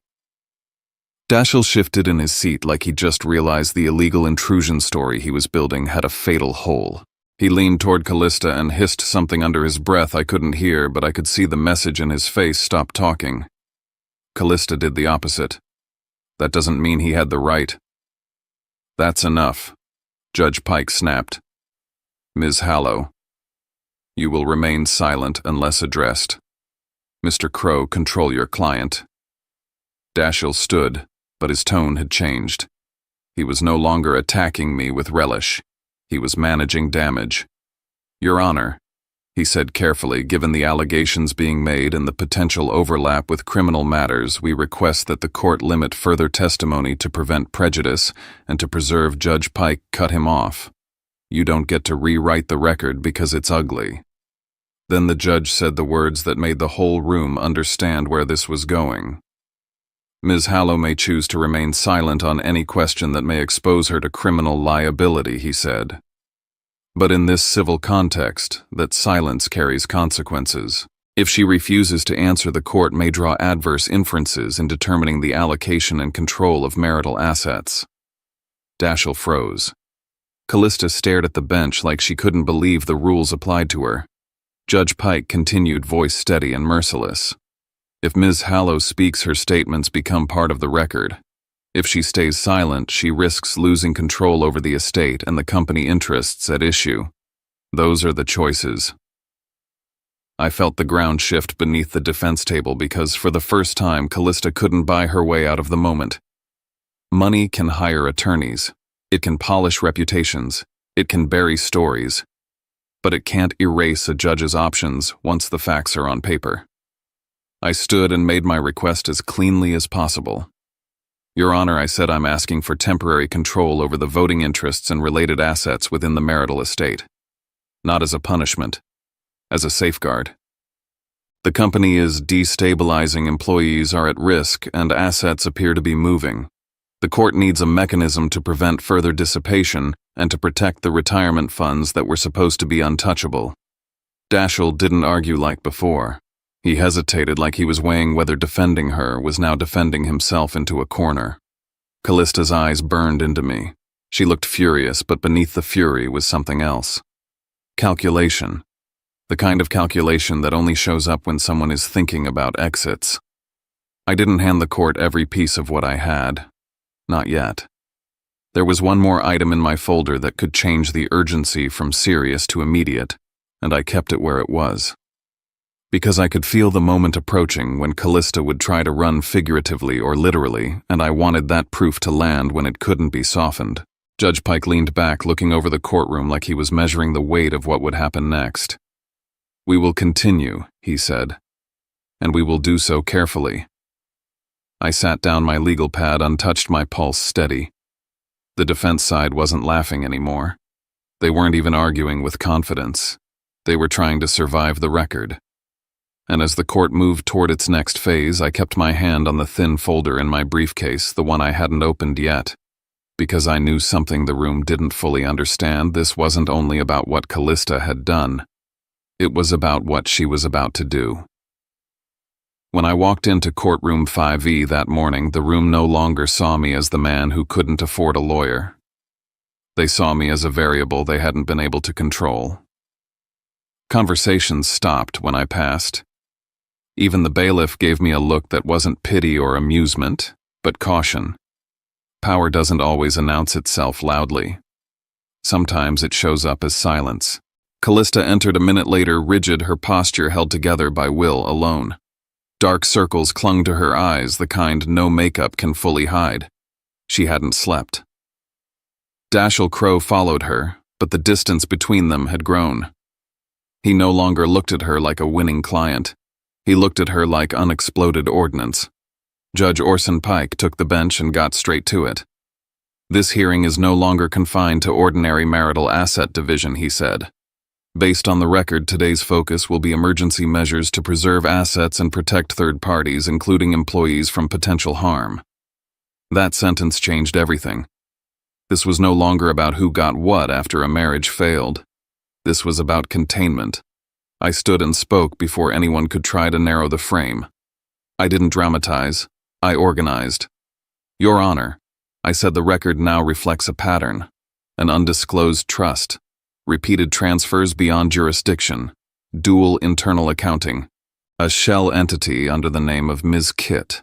Daschle shifted in his seat like he just realized the illegal intrusion story he was building had a fatal hole. He leaned toward Callista and hissed something under his breath I couldn't hear, but I could see the message in his face stop talking. Callista did the opposite. That doesn't mean he had the right. That's enough, Judge Pike snapped. Ms. Hallow, you will remain silent unless addressed. Mr. Crow, control your client. Dashiell stood, but his tone had changed. He was no longer attacking me with relish. He was managing damage. Your Honor, he said carefully, given the allegations being made and the potential overlap with criminal matters, we request that the court limit further testimony to prevent prejudice and to preserve. Judge Pike cut him off. You don't get to rewrite the record because it's ugly. Then the judge said the words that made the whole room understand where this was going. Ms. Hallow may choose to remain silent on any question that may expose her to criminal liability, he said. But in this civil context, that silence carries consequences. If she refuses to answer, the court may draw adverse inferences in determining the allocation and control of marital assets. Dashiell froze. Callista stared at the bench like she couldn't believe the rules applied to her. Judge Pike continued, voice steady and merciless. If Ms. Hallow speaks, her statements become part of the record. If she stays silent, she risks losing control over the estate and the company interests at issue. Those are the choices. I felt the ground shift beneath the defense table because, for the first time, Callista couldn't buy her way out of the moment. Money can hire attorneys. It can polish reputations. It can bury stories. But it can't erase a judge's options once the facts are on paper. I stood and made my request as cleanly as possible. Your Honor, I said, I'm asking for temporary control over the voting interests and related assets within the marital estate. Not as a punishment, as a safeguard. The company is destabilizing, employees are at risk, and assets appear to be moving. The court needs a mechanism to prevent further dissipation and to protect the retirement funds that were supposed to be untouchable. Dashiell didn't argue like before. He hesitated, like he was weighing whether defending her was now defending himself into a corner. Callista's eyes burned into me. She looked furious, but beneath the fury was something else. Calculation. The kind of calculation that only shows up when someone is thinking about exits. I didn't hand the court every piece of what I had. Not yet. There was one more item in my folder that could change the urgency from serious to immediate, and I kept it where it was. Because I could feel the moment approaching when Callista would try to run figuratively or literally, and I wanted that proof to land when it couldn't be softened. Judge Pike leaned back, looking over the courtroom like he was measuring the weight of what would happen next. We will continue, he said, and we will do so carefully. I sat down, my legal pad untouched, my pulse steady. The defense side wasn't laughing anymore. They weren't even arguing with confidence. They were trying to survive the record. And as the court moved toward its next phase, I kept my hand on the thin folder in my briefcase, the one I hadn't opened yet. Because I knew something the room didn't fully understand. This wasn't only about what Callista had done. It was about what she was about to do. When I walked into courtroom 5E that morning, the room no longer saw me as the man who couldn't afford a lawyer. They saw me as a variable they hadn't been able to control. Conversations stopped when I passed. Even the bailiff gave me a look that wasn't pity or amusement, but caution. Power doesn't always announce itself loudly. Sometimes it shows up as silence. Callista entered a minute later, rigid, her posture held together by will alone. Dark circles clung to her eyes, the kind no makeup can fully hide. She hadn't slept. Dashiell Crow followed her, but the distance between them had grown. He no longer looked at her like a winning client. He looked at her like unexploded ordnance. Judge Orson Pike took the bench and got straight to it. This hearing is no longer confined to ordinary marital asset division, he said. Based on the record, today's focus will be emergency measures to preserve assets and protect third parties, including employees, from potential harm. That sentence changed everything. This was no longer about who got what after a marriage failed. This was about containment. I stood and spoke before anyone could try to narrow the frame. I didn't dramatize. I organized. Your Honor, I said, the record now reflects a pattern. An undisclosed trust. Repeated transfers beyond jurisdiction. Dual internal accounting. A shell entity under the name of Ms. Kitt.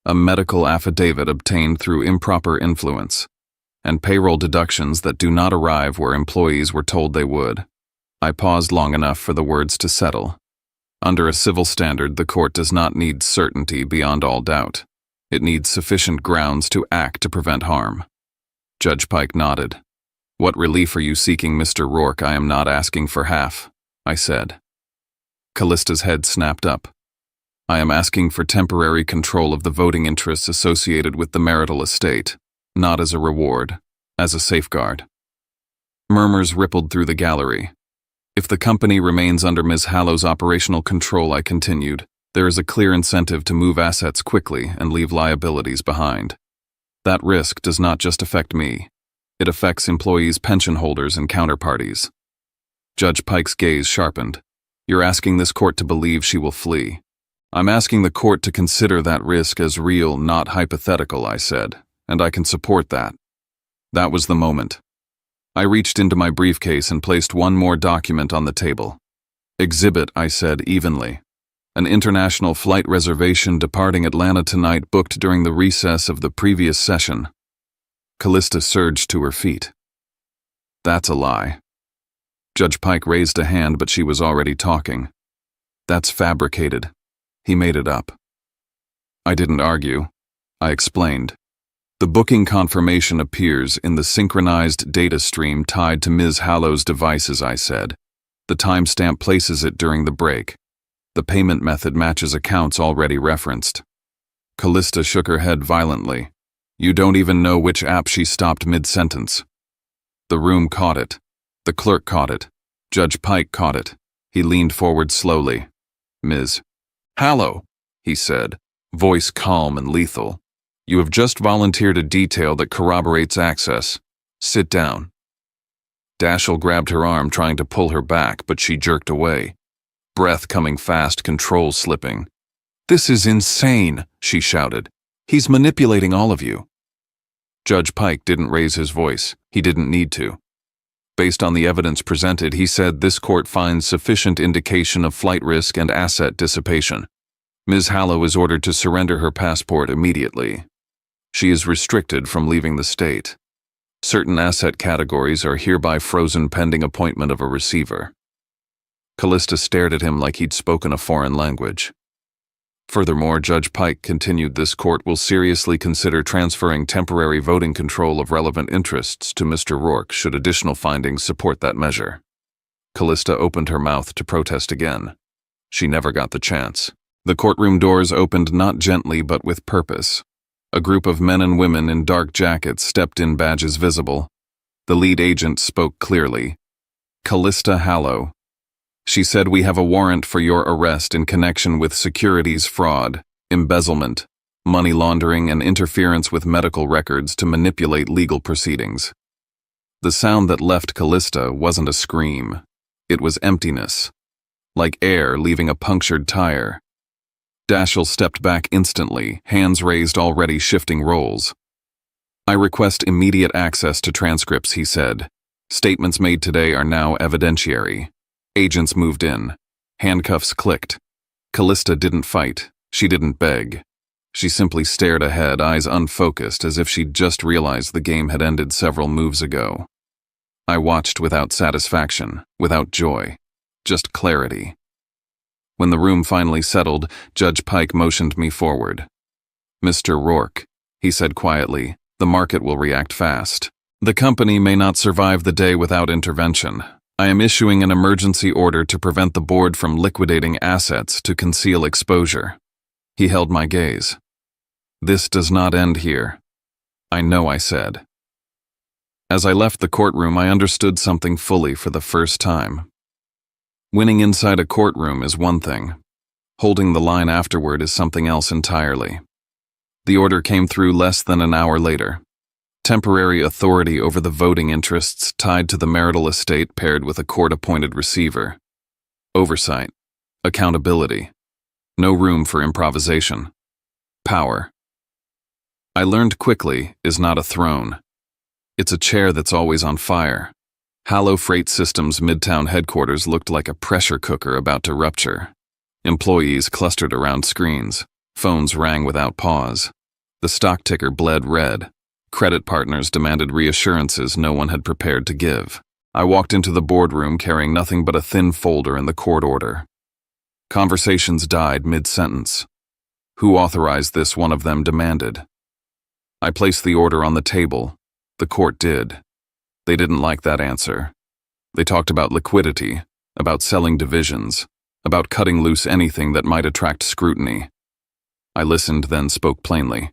A medical affidavit obtained through improper influence. And payroll deductions that do not arrive where employees were told they would. I paused long enough for the words to settle. Under a civil standard, the court does not need certainty beyond all doubt. It needs sufficient grounds to act to prevent harm. Judge Pike nodded. What relief are you seeking, Mr. Rourke? I am not asking for half, I said. Callista's head snapped up. I am asking for temporary control of the voting interests associated with the marital estate, not as a reward, as a safeguard. Murmurs rippled through the gallery. If the company remains under Ms. Hallow's operational control, I continued, there is a clear incentive to move assets quickly and leave liabilities behind. That risk does not just affect me. It affects employees, pension holders, and counterparties. Judge Pike's gaze sharpened. You're asking this court to believe she will flee. I'm asking the court to consider that risk as real, not hypothetical, I said, and I can support that. That was the moment. I reached into my briefcase and placed one more document on the table. Exhibit, I said evenly. An international flight reservation departing Atlanta tonight, booked during the recess of the previous session. Callista surged to her feet. That's a lie. Judge Pike raised a hand, but she was already talking. That's fabricated. He made it up. I didn't argue. I explained. The booking confirmation appears in the synchronized data stream tied to Ms. Hallow's devices, I said. The timestamp places it during the break. The payment method matches accounts already referenced. Callista shook her head violently. You don't even know which app she stopped mid-sentence. The room caught it. The clerk caught it. Judge Pike caught it. He leaned forward slowly. Ms. Hallow, he said, voice calm and lethal. You have just volunteered a detail that corroborates access. Sit down. Dashiell grabbed her arm, trying to pull her back, but she jerked away. Breath coming fast, control slipping. This is insane, she shouted. He's manipulating all of you. Judge Pike didn't raise his voice. He didn't need to. Based on the evidence presented, he said this court finds sufficient indication of flight risk and asset dissipation. Ms. Hallow is ordered to surrender her passport immediately. She is restricted from leaving the state. Certain asset categories are hereby frozen pending appointment of a receiver. Callista stared at him like he'd spoken a foreign language. Furthermore, Judge Pike continued, this court will seriously consider transferring temporary voting control of relevant interests to Mr. Rourke should additional findings support that measure. Callista opened her mouth to protest again. She never got the chance. The courtroom doors opened not gently but with purpose. A group of men and women in dark jackets stepped in, badges visible. The lead agent spoke clearly. Callista Hallow. She said, we have a warrant for your arrest in connection with securities fraud, embezzlement, money laundering, and interference with medical records to manipulate legal proceedings. The sound that left Callista wasn't a scream. It was emptiness, like air leaving a punctured tire. Dashiell stepped back instantly, hands raised, already shifting roles. I request immediate access to transcripts, he said. Statements made today are now evidentiary. Agents moved in. Handcuffs clicked. Callista didn't fight. She didn't beg. She simply stared ahead, eyes unfocused, as if she'd just realized the game had ended several moves ago. I watched without satisfaction, without joy, just clarity. When the room finally settled, Judge Pike motioned me forward. Mr. Rourke, he said quietly, the market will react fast. The company may not survive the day without intervention. I am issuing an emergency order to prevent the board from liquidating assets to conceal exposure. He held my gaze. This does not end here. I know, I said. As I left the courtroom, I understood something fully for the first time. Winning inside a courtroom is one thing. Holding the line afterward is something else entirely. The order came through less than an hour later. Temporary authority over the voting interests tied to the marital estate paired with a court-appointed receiver. Oversight. Accountability. No room for improvisation. Power. I learned quickly is not a throne. It's a chair that's always on fire. Hallow Freight Systems' Midtown headquarters looked like a pressure cooker about to rupture. Employees clustered around screens. Phones rang without pause. The stock ticker bled red. Credit partners demanded reassurances no one had prepared to give. I walked into the boardroom carrying nothing but a thin folder and the court order. Conversations died mid-sentence. Who authorized this, one of them demanded. I placed the order on the table. The court did. They didn't like that answer. They talked about liquidity, about selling divisions, about cutting loose anything that might attract scrutiny. I listened, then spoke plainly.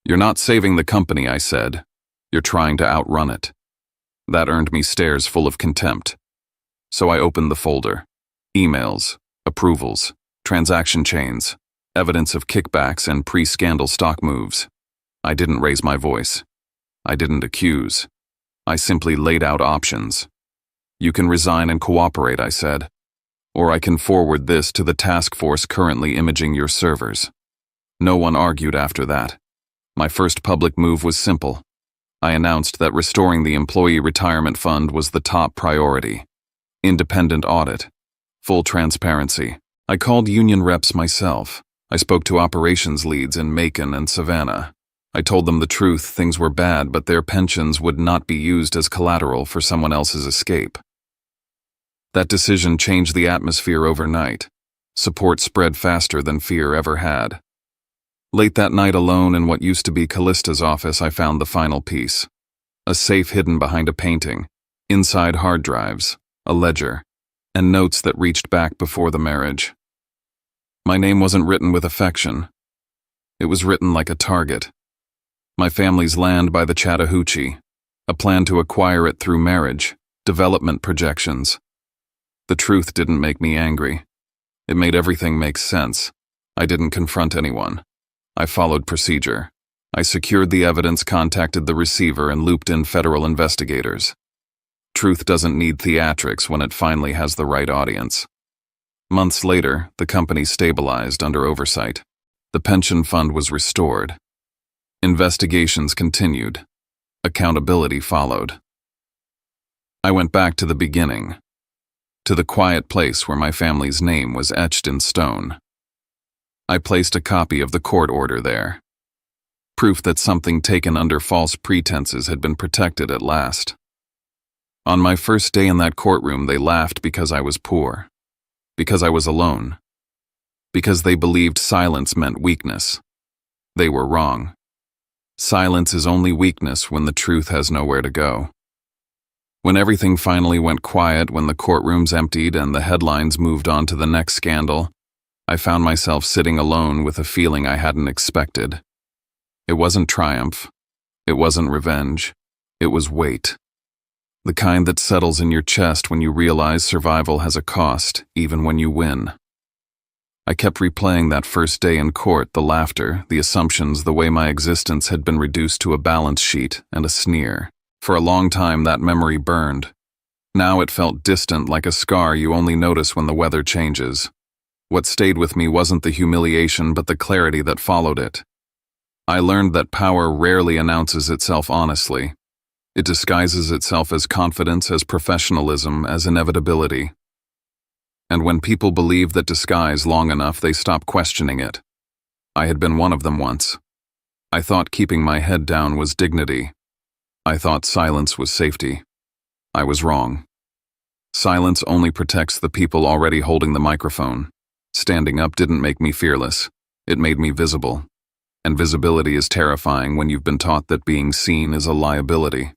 "You're not saving the company," I said. "You're trying to outrun it." That earned me stares full of contempt. So I opened the folder. Emails, approvals, transaction chains, evidence of kickbacks and pre-scandal stock moves. I didn't raise my voice. I didn't accuse. I simply laid out options. "You can resign and cooperate," I said. "Or I can forward this to the task force currently imaging your servers." No one argued after that. My first public move was simple. I announced that restoring the employee retirement fund was the top priority. Independent audit. Full transparency. I called union reps myself. I spoke to operations leads in Macon and Savannah. I told them the truth, things were bad, but their pensions would not be used as collateral for someone else's escape. That decision changed the atmosphere overnight. Support spread faster than fear ever had. Late that night, alone in what used to be Callista's office, I found the final piece. A safe hidden behind a painting, inside hard drives, a ledger, and notes that reached back before the marriage. My name wasn't written with affection. It was written like a target. My family's land by the Chattahoochee, a plan to acquire it through marriage, development projections. The truth didn't make me angry. It made everything make sense. I didn't confront anyone. I followed procedure. I secured the evidence, contacted the receiver, and looped in federal investigators. Truth doesn't need theatrics when it finally has the right audience. Months later, the company stabilized under oversight. The pension fund was restored. Investigations continued. Accountability followed. I went back to the beginning, to the quiet place where my family's name was etched in stone. I placed a copy of the court order there. Proof that something taken under false pretenses had been protected at last. On my first day in that courtroom, they laughed because I was poor, because I was alone, because they believed silence meant weakness. They were wrong. Silence is only weakness when the truth has nowhere to go. When everything finally went quiet, when the courtrooms emptied and the headlines moved on to the next scandal, I found myself sitting alone with a feeling I hadn't expected. It wasn't triumph. It wasn't revenge. It was weight. The kind that settles in your chest when you realize survival has a cost, even when you win. I kept replaying that first day in court, the laughter, the assumptions, the way my existence had been reduced to a balance sheet and a sneer. For a long time, that memory burned. Now it felt distant, like a scar you only notice when the weather changes. What stayed with me wasn't the humiliation, but the clarity that followed it. I learned that power rarely announces itself honestly. It disguises itself as confidence, as professionalism, as inevitability. And when people believe that disguise long enough, they stop questioning it. I had been one of them once. I thought keeping my head down was dignity. I thought silence was safety. I was wrong. Silence only protects the people already holding the microphone. Standing up didn't make me fearless. It made me visible. And visibility is terrifying when you've been taught that being seen is a liability.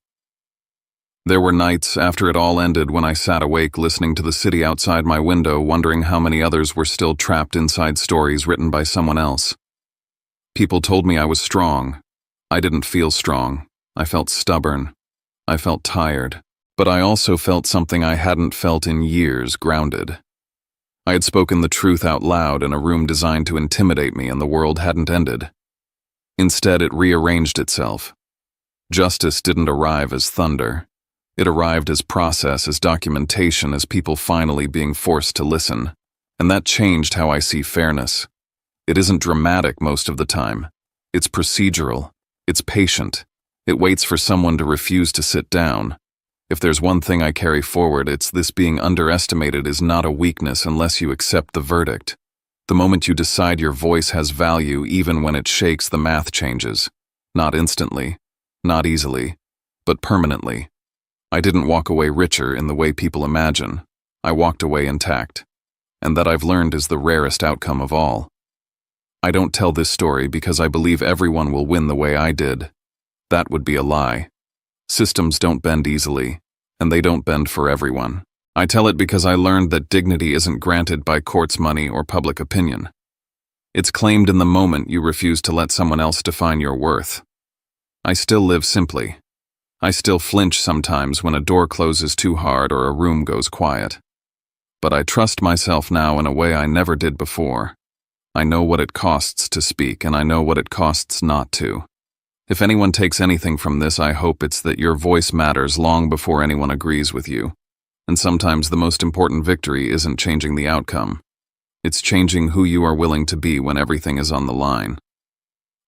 There were nights after it all ended when I sat awake listening to the city outside my window, wondering how many others were still trapped inside stories written by someone else. People told me I was strong. I didn't feel strong. I felt stubborn. I felt tired. But I also felt something I hadn't felt in years, grounded. I had spoken the truth out loud in a room designed to intimidate me, and the world hadn't ended. Instead, it rearranged itself. Justice didn't arrive as thunder. It arrived as process, as documentation, as people finally being forced to listen. And that changed how I see fairness. It isn't dramatic most of the time. It's procedural. It's patient. It waits for someone to refuse to sit down. If there's one thing I carry forward, it's this: being underestimated is not a weakness unless you accept the verdict. The moment you decide your voice has value, even when it shakes, the math changes. Not instantly, not easily, but permanently. I didn't walk away richer in the way people imagine. I walked away intact. And that I've learned is the rarest outcome of all. I don't tell this story because I believe everyone will win the way I did. That would be a lie. Systems don't bend easily, and they don't bend for everyone. I tell it because I learned that dignity isn't granted by courts, money, or public opinion. It's claimed in the moment you refuse to let someone else define your worth. I still live simply. I still flinch sometimes when a door closes too hard or a room goes quiet. But I trust myself now in a way I never did before. I know what it costs to speak, and I know what it costs not to. If anyone takes anything from this, I hope it's that your voice matters long before anyone agrees with you. And sometimes the most important victory isn't changing the outcome. It's changing who you are willing to be when everything is on the line.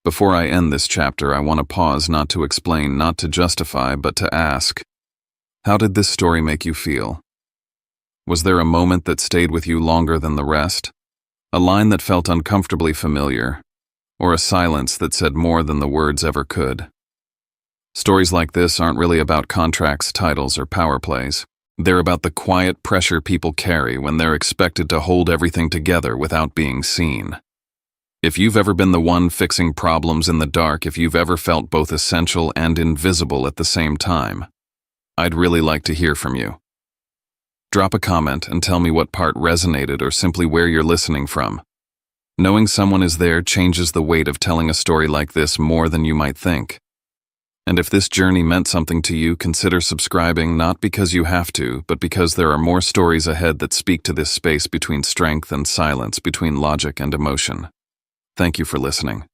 Before I end this chapter, I want to pause, not to explain, not to justify, but to ask, how did this story make you feel? Was there a moment that stayed with you longer than the rest? A line that felt uncomfortably familiar? Or a silence that said more than the words ever could? Stories like this aren't really about contracts, titles, or power plays. They're about the quiet pressure people carry when they're expected to hold everything together without being seen. If you've ever been the one fixing problems in the dark, if you've ever felt both essential and invisible at the same time, I'd really like to hear from you. Drop a comment and tell me what part resonated or simply where you're listening from. Knowing someone is there changes the weight of telling a story like this more than you might think. And if this journey meant something to you, consider subscribing, not because you have to, but because there are more stories ahead that speak to this space between strength and silence, between logic and emotion. Thank you for listening.